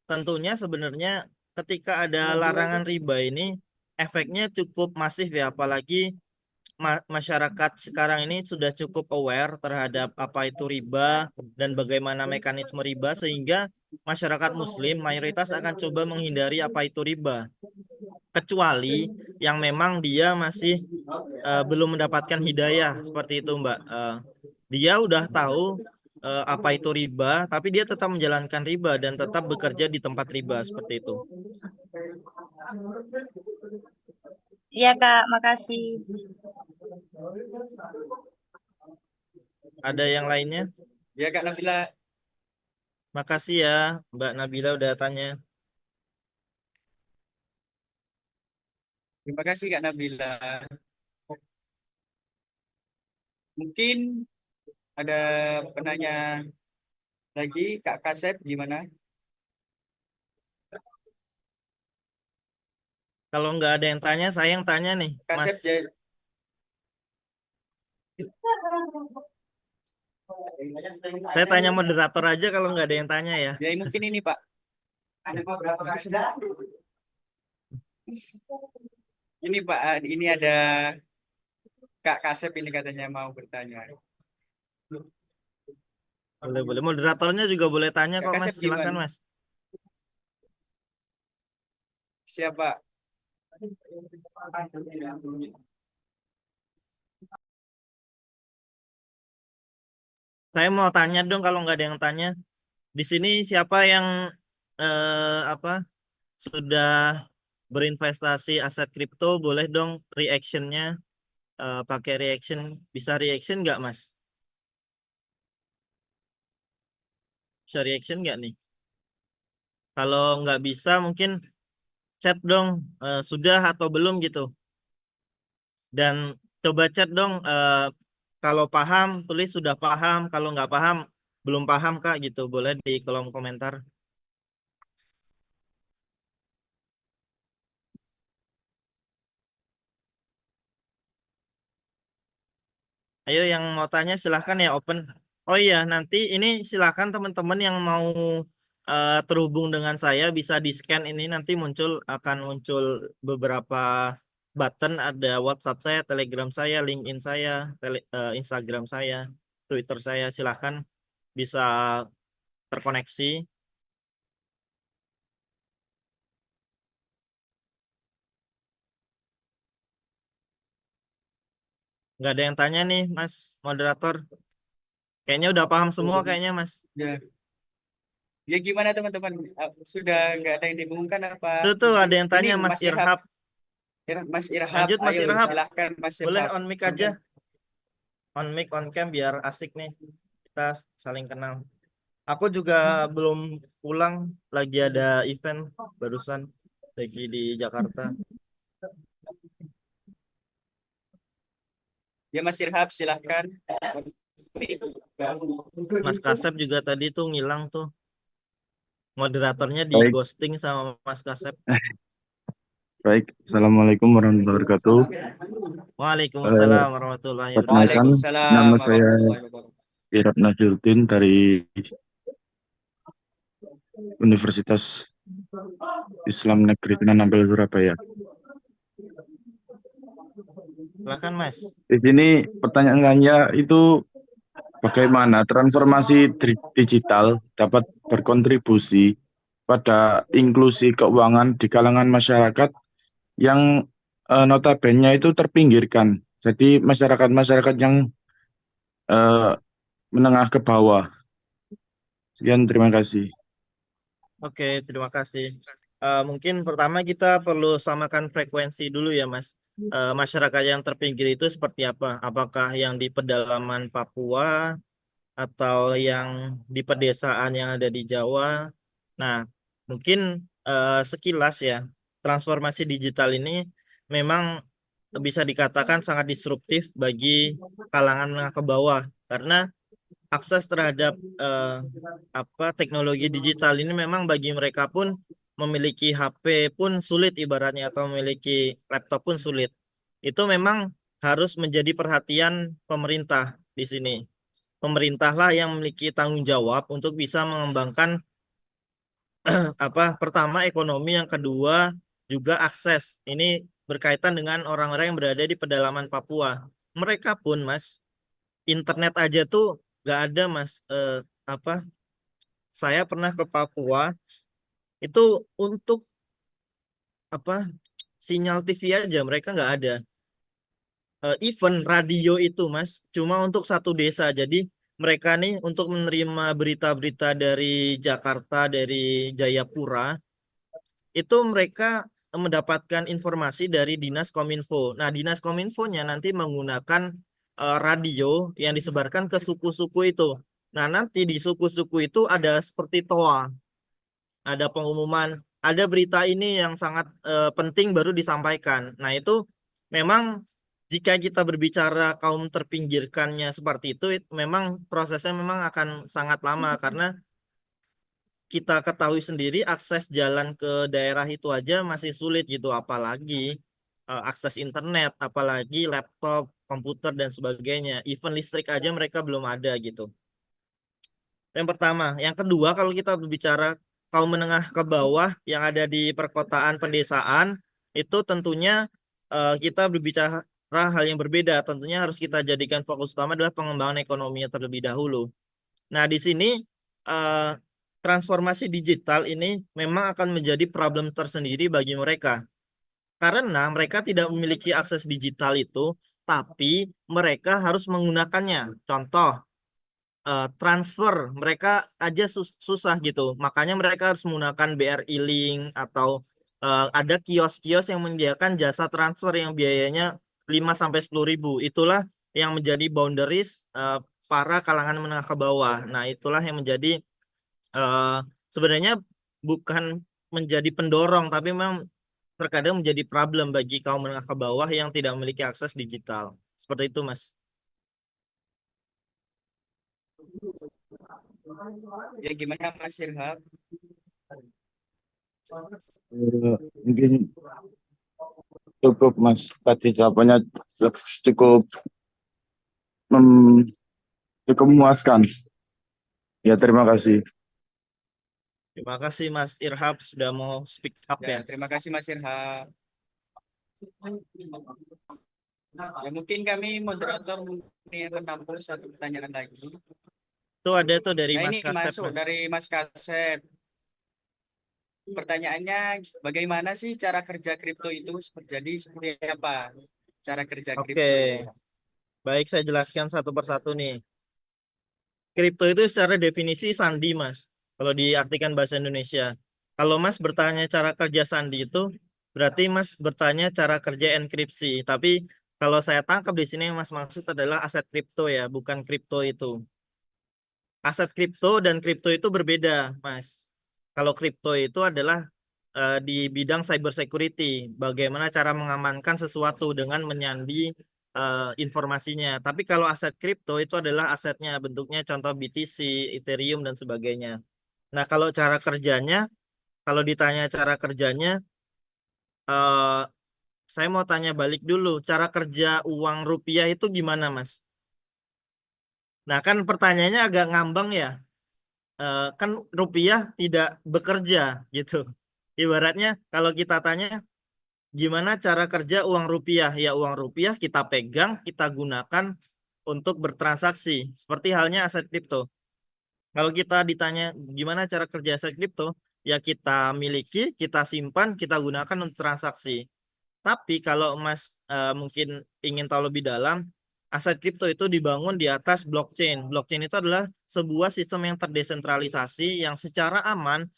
tentunya sebenarnya ketika ada larangan riba ini efeknya cukup masif ya, apalagi masyarakat sekarang ini sudah cukup aware terhadap apa itu riba dan bagaimana mekanisme riba, sehingga masyarakat Muslim mayoritas akan coba menghindari apa itu riba, kecuali yang memang dia masih belum mendapatkan hidayah seperti itu Mbak. Dia udah tahu apa itu riba, tapi dia tetap menjalankan riba dan tetap bekerja di tempat riba seperti itu. Iya, Kak, makasih. Ada yang lainnya? Ya Kak Nabila, Makasih ya Mbak Nabila udah tanya. terima kasih Kak Nabila. Mungkin ada penanya lagi Kak Kasep gimana? Kalau nggak ada yang tanya, saya yang tanya nih, Mas. Kasep Saya tanya moderator aja kalau nggak ada yang tanya ya. ya mungkin ini Pak. Ini Pak, ini ada Kak Kasep ini katanya mau bertanya. Boleh. Moderatornya juga boleh tanya Kak kok, Mas. Kasep Silahkan, gimana? Mas. Siapa? Saya mau tanya dong kalau nggak ada yang tanya. Di sini siapa yang apa sudah berinvestasi aset kripto? Boleh dong reactionnya pakai reaction. Bisa reaction nggak, Mas? Bisa reaction nggak nih? Kalau nggak bisa, mungkin chat dong sudah atau belum gitu. Dan coba chat dong kalau paham tulis sudah paham, kalau nggak paham belum paham Kak gitu. Boleh di kolom komentar. Ayo yang mau tanya silahkan ya open. Oh iya nanti ini silahkan teman-teman yang mau terhubung dengan saya bisa di scan ini nanti akan muncul beberapa button, ada WhatsApp saya, Telegram saya, LinkedIn saya, Instagram saya, Twitter saya, silahkan bisa terkoneksi. Nggak ada yang tanya nih Mas Moderator. Kayaknya udah paham semua kayaknya Mas. Ya, ya gimana teman-teman? Sudah nggak ada yang dibingungkan apa? Tuh ada yang Ini tanya Mas Mas Irhab, Irhab. Mas Irhab, Lanjut Mas ayo Irhab. silahkan Mas Boleh Irhab. on mic aja. On mic, on cam biar asik nih. Kita saling kenal. Aku juga belum pulang, lagi ada event barusan lagi di Jakarta. Ya Mas Irhab silahkan. Mas Kasep juga tadi tuh ngilang tuh. Moderatornya di Baik, ghosting sama Mas Kasep. baik. Assalamualaikum warahmatullahi wabarakatuh. Eh, Waalaikumsalam warahmatullahi wabarakatuh. Perkenalkan, Waalaikumsalam nama saya warahmatullahi wabarakatuh. Irab Najuddin dari Universitas Islam Negeri Sunan Ampel, Surabaya. Silakan Mas. Di sini pertanyaannya itu bagaimana transformasi digital dapat berkontribusi pada inklusi keuangan di kalangan masyarakat yang notabene itu terpinggirkan. Jadi masyarakat-masyarakat yang eh, menengah ke bawah. Sekian, terima kasih. Oke, terima kasih. Mungkin pertama kita perlu samakan frekuensi dulu ya, Mas. Masyarakat yang terpinggir itu seperti apa? Apakah yang di pedalaman Papua atau yang di pedesaan yang ada di Jawa? Nah, mungkin sekilas ya, transformasi digital ini memang bisa dikatakan sangat disruptif bagi kalangan menengah ke bawah karena akses terhadap teknologi digital ini memang bagi mereka pun memiliki HP pun sulit ibaratnya atau memiliki laptop pun sulit. Itu memang harus menjadi perhatian pemerintah di sini. Pemerintahlah yang memiliki tanggung jawab untuk bisa mengembangkan pertama ekonomi, yang kedua juga akses. Ini berkaitan dengan orang-orang yang berada di pedalaman Papua. Mereka pun Mas, internet aja tuh nggak ada Mas. Saya pernah ke Papua itu untuk sinyal TV aja mereka nggak ada. Even radio itu Mas cuma untuk satu desa. Jadi mereka nih untuk menerima berita-berita dari Jakarta, dari Jayapura, itu mereka mendapatkan informasi dari Dinas Kominfo. Nah, Dinas Kominfonya nanti menggunakan radio yang disebarkan ke suku-suku itu. Nah, nanti di suku-suku itu ada seperti toa, ada pengumuman, ada berita ini yang sangat penting baru disampaikan. Nah, itu memang jika kita berbicara kaum terpinggirkannya seperti itu, memang prosesnya memang akan sangat lama karena kita ketahui sendiri akses jalan ke daerah itu aja masih sulit gitu, apalagi akses internet, apalagi laptop, komputer dan sebagainya. Even listrik aja mereka belum ada gitu. Yang pertama, yang kedua kalau kita berbicara kaum menengah ke bawah yang ada di perkotaan, pedesaan, itu tentunya kita berbicara hal yang berbeda. Tentunya harus kita jadikan fokus utama adalah pengembangan ekonominya terlebih dahulu. Nah, di sini eh, transformasi digital ini memang akan menjadi problem tersendiri bagi mereka. Karena mereka tidak memiliki akses digital itu, tapi mereka harus menggunakannya. Contoh, transfer mereka aja susah gitu. Makanya mereka harus menggunakan BRI Link atau ada kios-kios yang menyediakan jasa transfer yang biayanya 5-10 ribu. Itulah yang menjadi boundaries para kalangan menengah ke bawah. Nah, itulah yang menjadi sebenarnya bukan menjadi pendorong, tapi memang terkadang menjadi problem bagi kaum menengah ke bawah yang tidak memiliki akses digital. Seperti itu, Mas. Ya gimana Mas Irham? Mungkin cukup Mas, tadi jawabannya cukup mem- cukup memuaskan. Ya terima kasih. Terima kasih Mas Irhab sudah mau speak up Ya, ya. terima kasih Mas Irham. Ya mungkin kami moderator mungkin menampung satu pertanyaan lagi. Itu ada tuh dari Nah Mas ini Kasep, masuk Mas. dari Mas Kasep. Pertanyaannya, bagaimana sih cara kerja kripto itu? Jadi seperti apa cara kerja Oke, kripto itu? baik saya jelaskan satu persatu nih. Kripto itu secara definisi sandi, Mas. Kalau diartikan bahasa Indonesia. Kalau Mas bertanya cara kerja sandi itu, berarti Mas bertanya cara kerja enkripsi. Tapi kalau saya tangkap di sini yang Mas maksud adalah aset kripto ya, bukan kripto itu. Aset kripto dan kripto itu berbeda, Mas. Kalau kripto itu adalah di bidang cyber security, bagaimana cara mengamankan sesuatu dengan menyandi informasinya. Tapi kalau aset kripto itu adalah asetnya, bentuknya contoh BTC, Ethereum dan sebagainya. Nah, kalau cara kerjanya, kalau ditanya cara kerjanya, eh, saya mau tanya balik dulu, cara kerja uang rupiah itu gimana, Mas? Nah, kan pertanyaannya agak ngambang ya. Kan rupiah tidak bekerja gitu. Ibaratnya kalau kita tanya gimana cara kerja uang rupiah? Ya uang rupiah kita pegang, kita gunakan untuk bertransaksi. Seperti halnya aset kripto. Kalau kita ditanya gimana cara kerja aset kripto, ya kita miliki, kita simpan, kita gunakan untuk transaksi. Tapi kalau Mas mungkin ingin tahu lebih dalam, aset kripto itu dibangun di atas blockchain. Blockchain itu adalah sebuah sistem yang terdesentralisasi yang secara aman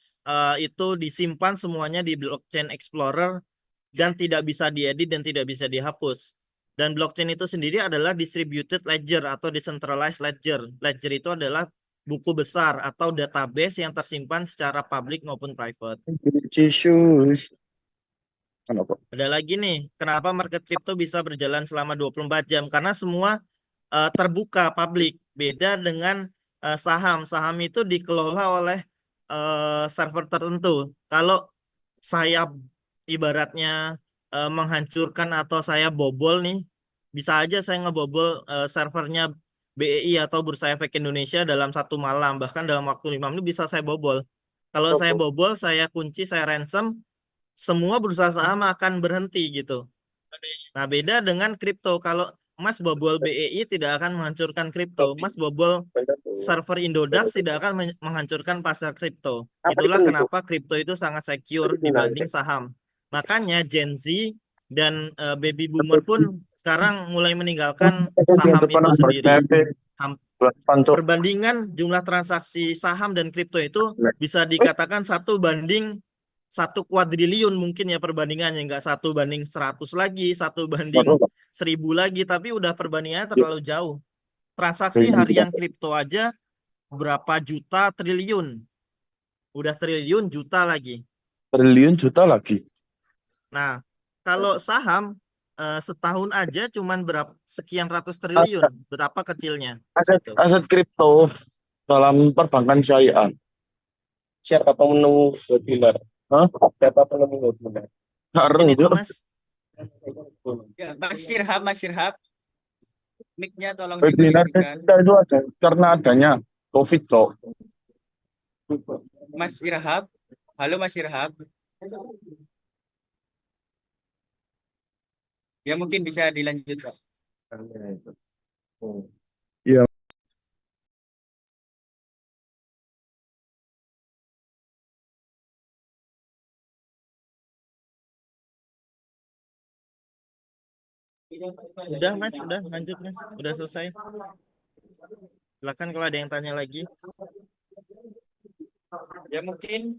itu disimpan semuanya di blockchain explorer dan tidak bisa diedit dan tidak bisa dihapus. Dan blockchain itu sendiri adalah distributed ledger atau decentralized ledger. Ledger itu adalah buku besar atau database yang tersimpan secara public maupun private. Jesus. Kenapa? Ada lagi nih, kenapa market crypto bisa berjalan selama 24 jam? Karena semua terbuka publik. Beda dengan saham. Saham itu dikelola oleh server tertentu. Kalau saya ibaratnya menghancurkan atau saya bobol nih, bisa aja saya ngebobol servernya BEI atau Bursa Efek Indonesia dalam satu malam. Bahkan dalam waktu 5 menit bisa saya bobol. Kalau saya bobol, saya kunci, saya ransom, semua bursa saham akan berhenti gitu. Nah, beda dengan kripto. Kalau Mas bobol BEI tidak akan menghancurkan kripto. Mas bobol server Indodax tidak akan menghancurkan pasar kripto. Itulah kenapa kripto itu sangat secure dibanding saham. Makanya Gen Z dan baby boomer pun sekarang mulai meninggalkan saham itu sendiri. Perbandingan jumlah transaksi saham dan kripto itu bisa dikatakan 1 banding 1 kuadriliun mungkin ya perbandingannya, nggak 1 banding 100 lagi, 1 banding 1000 lagi, tapi udah perbandingannya terlalu jauh. Transaksi harian kripto aja berapa juta triliun, udah triliun juta lagi. Triliun juta lagi. Nah, kalau saham setahun aja cuman berapa sekian ratus triliun, berapa kecilnya? Gitu. Aset kripto dalam perbankan syariah. Siapa penemu webinar? Hah? Siapa penemu webinar? Mungkin itu Mas. Ya, Mas Irham, mic-nya tolong Webinar dimatikan. kita itu ada karena adanya COVID kok. Mas Irham, halo Mas Irham. Ya mungkin bisa dilanjut, Pak. Iya. Udah Mas, udah lanjut Mas, udah selesai. Silakan kalau ada yang tanya lagi. Ya mungkin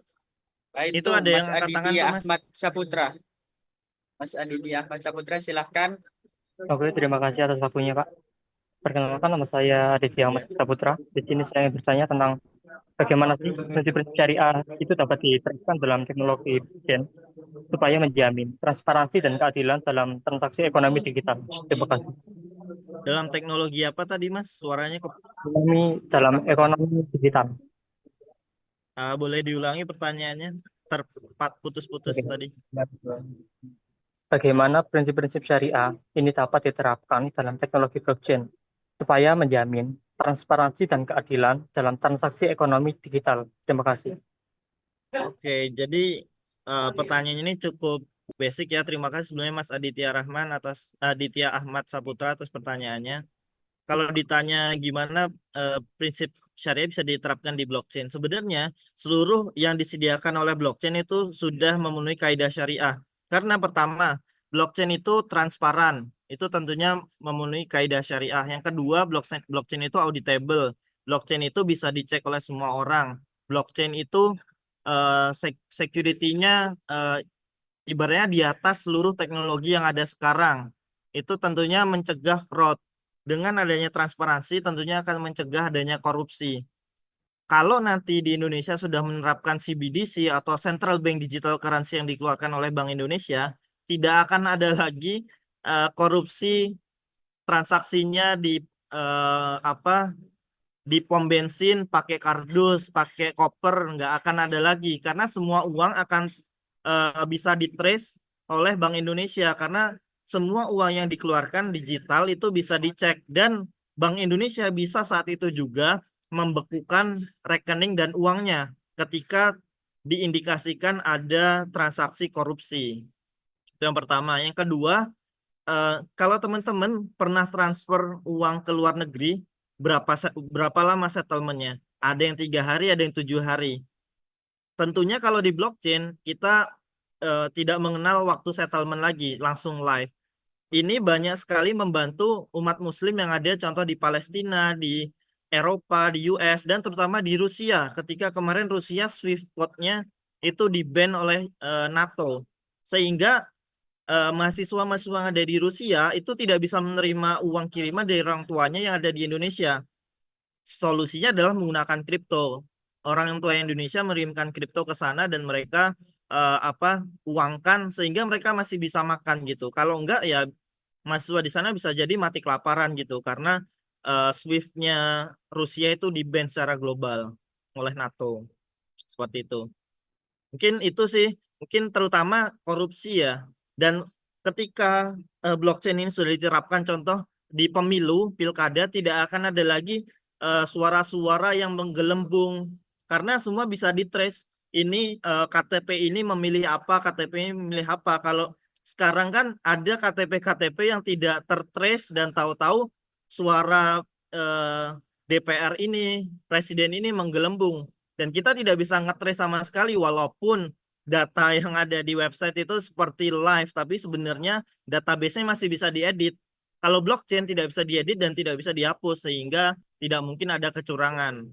Itu ada yang Mas angkat tangan Aditya tuh Mas. Ahmad Saputra. Mas Aditya Ahmad Saputra silahkan. Oke, terima kasih atas waktunya, Pak. Perkenalkan, nama saya Aditya Ahmad Saputra. Di sini saya ingin bertanya tentang bagaimana sih prinsip-prinsip syariah itu dapat diterapkan dalam teknologi blockchain supaya menjamin transparansi dan keadilan dalam transaksi ekonomi digital. Terima kasih. Dalam teknologi apa tadi, Mas? Suaranya Dalam kotak-kotak. ekonomi digital. Boleh diulangi pertanyaannya? Putus-putus Oke. tadi. Bagaimana prinsip-prinsip syariah ini dapat diterapkan dalam teknologi blockchain supaya menjamin transparansi dan keadilan dalam transaksi ekonomi digital. Terima kasih. Oke, jadi pertanyaan ini cukup basic ya. Terima kasih sebelumnya Mas Aditya Ahmad Saputra atas pertanyaannya. Kalau ditanya gimana prinsip syariah bisa diterapkan di blockchain, sebenarnya seluruh yang disediakan oleh blockchain itu sudah memenuhi kaidah syariah. Karena pertama, blockchain itu transparan, itu tentunya memenuhi kaidah syariah. Yang kedua, blockchain itu auditable. Blockchain itu bisa dicek oleh semua orang. Blockchain itu security-nya ibaratnya di atas seluruh teknologi yang ada sekarang. Itu tentunya mencegah fraud. Dengan adanya transparansi tentunya akan mencegah adanya korupsi. Kalau nanti di Indonesia sudah menerapkan CBDC atau Central Bank Digital Currency yang dikeluarkan oleh Bank Indonesia, tidak akan ada lagi korupsi transaksinya di di pom bensin pakai kardus, pakai koper, nggak akan ada lagi karena semua uang akan bisa ditrace oleh Bank Indonesia karena semua uang yang dikeluarkan digital itu bisa dicek dan Bank Indonesia bisa saat itu juga membekukan rekening dan uangnya ketika diindikasikan ada transaksi korupsi. Itu yang pertama. Yang kedua, kalau teman-teman pernah transfer uang ke luar negeri, berapa lama settlementnya? Ada yang 3 hari, ada yang 7 hari. Tentunya kalau di blockchain kita tidak mengenal waktu settlement lagi, langsung live. Ini banyak sekali membantu umat muslim yang ada contoh di Palestina, di Eropa, di US, dan terutama di Rusia. Ketika kemarin Rusia Swift code-nya itu di-ban oleh NATO. Sehingga mahasiswa-mahasiswa yang ada di Rusia itu tidak bisa menerima uang kiriman dari orang tuanya yang ada di Indonesia. Solusinya adalah menggunakan kripto. Orang tua Indonesia mengirimkan kripto ke sana dan mereka uangkan sehingga mereka masih bisa makan gitu. Kalau enggak ya mahasiswa di sana bisa jadi mati kelaparan gitu karena Swift-nya Rusia itu di-ban secara global oleh NATO. Seperti itu. Mungkin itu sih, mungkin terutama korupsi ya. Dan ketika blockchain ini sudah diterapkan contoh di pemilu, pilkada tidak akan ada lagi suara-suara yang menggelembung karena semua bisa ditrace. Ini KTP ini memilih apa, KTP ini memilih apa. Kalau sekarang kan ada KTP-KTP yang tidak tertrace dan tahu-tahu suara DPR ini, presiden ini menggelembung. Dan kita tidak bisa nge-trace sama sekali walaupun data yang ada di website itu seperti live, tapi sebenarnya database-nya masih bisa diedit. Kalau blockchain tidak bisa diedit dan tidak bisa dihapus sehingga tidak mungkin ada kecurangan.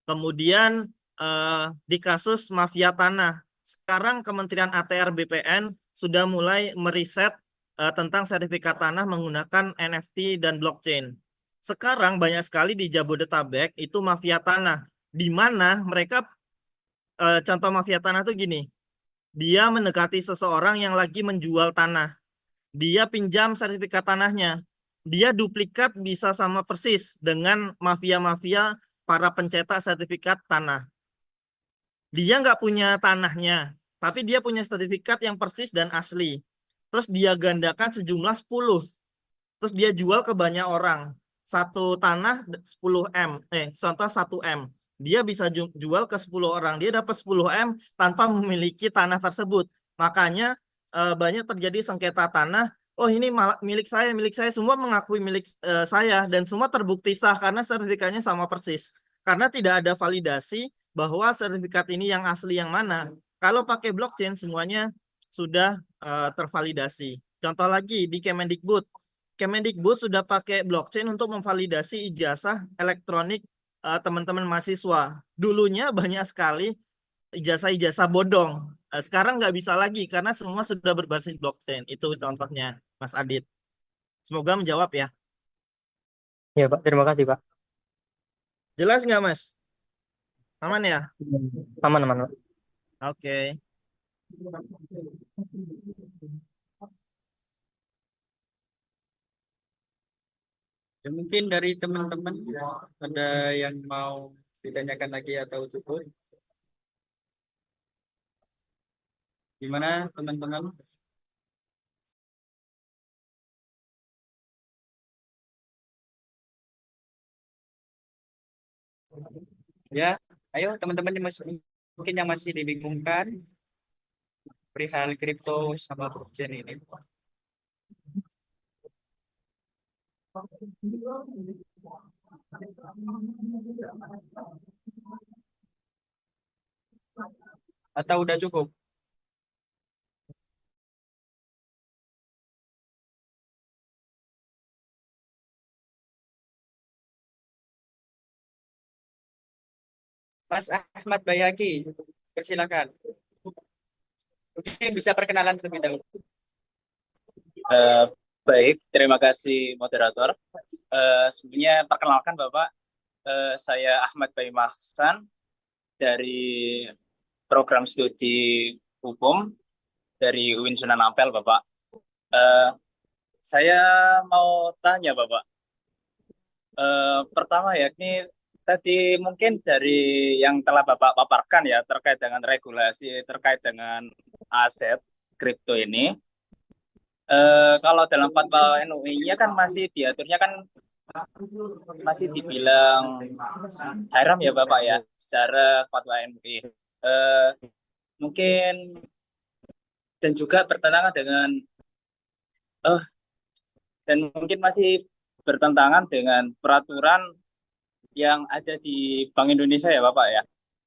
Kemudian di kasus mafia tanah, sekarang Kementerian ATR BPN sudah mulai meriset tentang sertifikat tanah menggunakan NFT dan blockchain. Sekarang banyak sekali di Jabodetabek itu mafia tanah, di mana mereka contoh mafia tanah tuh gini, dia mendekati seseorang yang lagi menjual tanah, dia pinjam sertifikat tanahnya, dia duplikat bisa sama persis dengan mafia-mafia para pencetak sertifikat tanah. Dia nggak punya tanahnya, tapi dia punya sertifikat yang persis dan asli. Terus dia gandakan sejumlah 10. Terus dia jual ke banyak orang. Satu tanah 10 M, contoh 1 M. Dia bisa jual ke 10 orang. Dia dapat 10 M tanpa memiliki tanah tersebut. Makanya banyak terjadi sengketa tanah. Oh ini milik saya. Semua mengakui milik saya. Dan semua terbukti sah karena sertifikatnya sama persis. Karena tidak ada validasi bahwa sertifikat ini yang asli yang mana. Kalau pakai blockchain semuanya sudah tervalidasi. Contoh lagi di Kemendikbud. Kemendikbud sudah pakai blockchain untuk memvalidasi ijazah elektronik teman-teman mahasiswa. Dulunya banyak sekali ijazah-ijazah bodong. Sekarang nggak bisa lagi karena semua sudah berbasis blockchain. Itu contohnya, Mas Adit. Semoga menjawab ya. Ya, Pak. Terima kasih, Pak. Jelas nggak, Mas? Aman ya? Aman, aman, Pak. Oke. Ya, mungkin dari teman-teman ada yang mau ditanyakan lagi atau cukup? Gimana teman-teman? Ya, ayo teman-teman yang masih mungkin yang masih dibingungkan perihal kripto sama blockchain ini. Atau udah cukup? Mas Ahmad Bayaki, persilakan. Mungkin bisa perkenalan terlebih dahulu. Eh, Baik, terima kasih moderator. Sebelumnya perkenalkan Bapak, saya Ahmad Baimah Hasan dari program studi hukum dari UIN Sunan Ampel, Bapak. Eh, saya mau tanya Bapak, pertama yakni tadi mungkin dari yang telah Bapak paparkan ya terkait dengan regulasi, terkait dengan aset kripto ini. Kalau dalam fatwa NUI-nya kan masih diaturnya kan masih dibilang haram ya Bapak ya secara fatwa MUI. Eh, Mungkin dan juga bertentangan dengan eh dan mungkin masih bertentangan dengan peraturan yang ada di Bank Indonesia ya Bapak ya.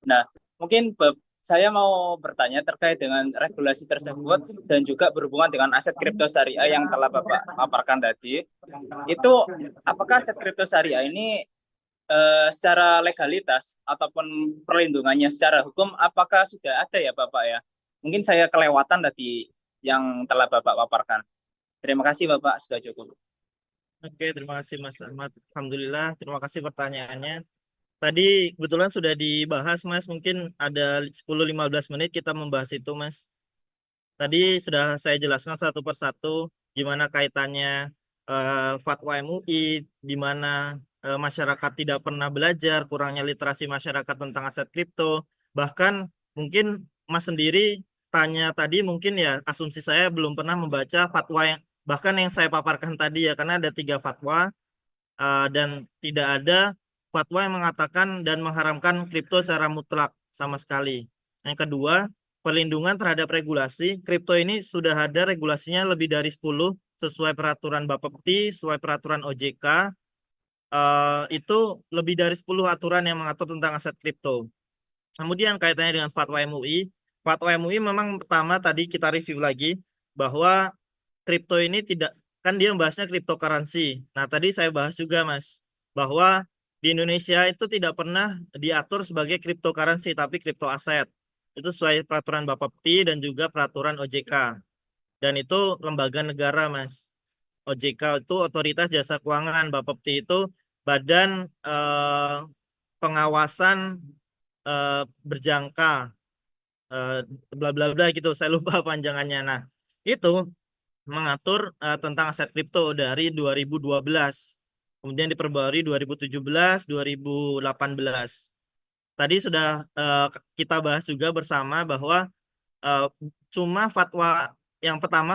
Nah, mungkin saya mau bertanya terkait dengan regulasi tersebut dan juga berhubungan dengan aset kripto syariah yang telah Bapak paparkan tadi. Itu apakah aset kripto syariah ini secara legalitas ataupun perlindungannya secara hukum apakah sudah ada ya Bapak ya? Mungkin saya kelewatan tadi yang telah Bapak paparkan. Terima kasih Bapak, sudah cukup. Oke, terima kasih Mas Ahmad. Alhamdulillah, terima kasih pertanyaannya. Tadi kebetulan sudah dibahas, Mas. Mungkin ada 10-15 menit kita membahas itu, Mas. Tadi sudah saya jelaskan satu persatu gimana kaitannya fatwa MUI, di mana masyarakat tidak pernah belajar, kurangnya literasi masyarakat tentang aset kripto. Bahkan mungkin Mas sendiri tanya tadi mungkin ya asumsi saya belum pernah membaca fatwa yang bahkan yang saya paparkan tadi ya, karena ada 3 fatwa dan tidak ada fatwa yang mengatakan dan mengharamkan kripto secara mutlak sama sekali. Yang kedua, perlindungan terhadap regulasi. Kripto ini sudah ada regulasinya lebih dari 10 sesuai peraturan Bapepti, sesuai peraturan OJK. Itu lebih dari 10 aturan yang mengatur tentang aset kripto. Kemudian kaitannya dengan fatwa MUI. Fatwa MUI memang pertama tadi kita review lagi bahwa kripto ini tidak, kan dia membahasnya cryptocurrency. Nah, tadi saya bahas juga, Mas, bahwa di Indonesia itu tidak pernah diatur sebagai cryptocurrency, tapi crypto aset. Itu sesuai peraturan Bapepti dan juga peraturan OJK. Dan itu lembaga negara, Mas. OJK itu Otoritas Jasa Keuangan, Bapepti itu Badan Pengawasan Berjangka, bla bla bla gitu, saya lupa panjangannya. Nah, itu mengatur tentang aset kripto dari 2012. Kemudian diperbarui 2017, 2018. Tadi sudah kita bahas juga bersama bahwa cuma fatwa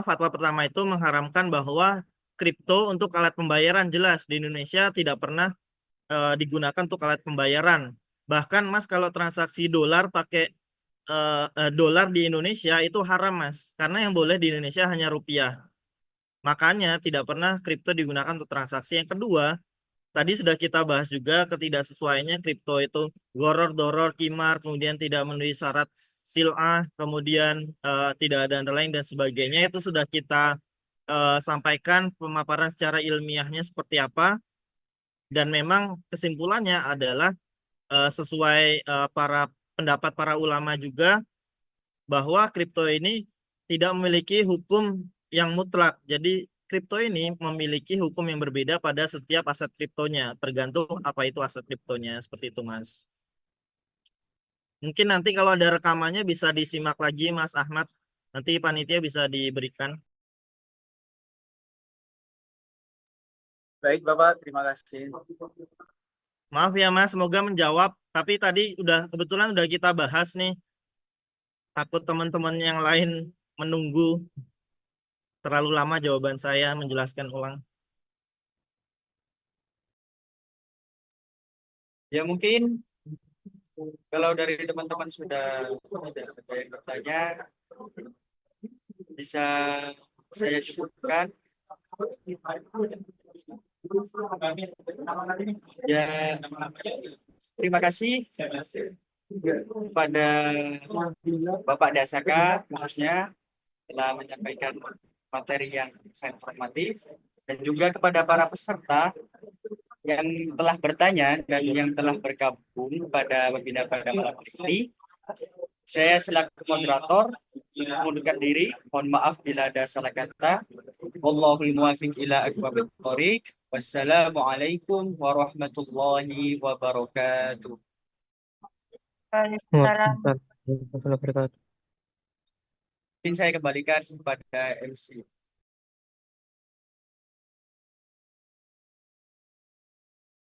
fatwa pertama itu mengharamkan bahwa kripto untuk alat pembayaran, jelas di Indonesia tidak pernah digunakan untuk alat pembayaran. Bahkan Mas kalau transaksi dolar pakai dolar di Indonesia itu haram, Mas, karena yang boleh di Indonesia hanya rupiah. Makanya tidak pernah kripto digunakan untuk transaksi. Yang kedua, tadi sudah kita bahas juga ketidaksesuaiannya kripto itu goror-doror, kimar, kemudian tidak memenuhi syarat sil'ah, kemudian tidak ada underlying dan sebagainya. Itu sudah kita sampaikan pemaparan secara ilmiahnya seperti apa. Dan memang kesimpulannya adalah sesuai pendapat para ulama juga bahwa kripto ini tidak memiliki hukum yang mutlak. Jadi kripto ini memiliki hukum yang berbeda pada setiap aset kriptonya, tergantung apa itu aset kriptonya, seperti itu Mas. Mungkin nanti kalau ada rekamannya bisa disimak lagi Mas Ahmad, nanti panitia bisa diberikan. Baik, Bapak. Terima kasih. Maaf ya Mas, semoga menjawab, tapi tadi kebetulan udah kita bahas nih, takut teman-teman yang lain menunggu terlalu lama jawaban saya menjelaskan ulang. Ya mungkin kalau dari teman-teman sudah ada yang bertanya, bisa saya cukupkan. Ya, terima kasih kepada Bapak Dasaka khususnya telah menyampaikan materi yang sangat informatif, dan juga kepada para peserta yang telah bertanya dan yang telah bergabung pada webinar pada malam ini. Saya selaku moderator mengundurkan diri. Mohon maaf bila ada salah kata. Wallahul muwaffiq ila aqwamit thoriq. Wassalamualaikum warahmatullahi wabarakatuh. Waalaikumsalam. Waalaikumsalam warahmatullahi wabarakatuh. Mungkin saya kembalikan kepada MC.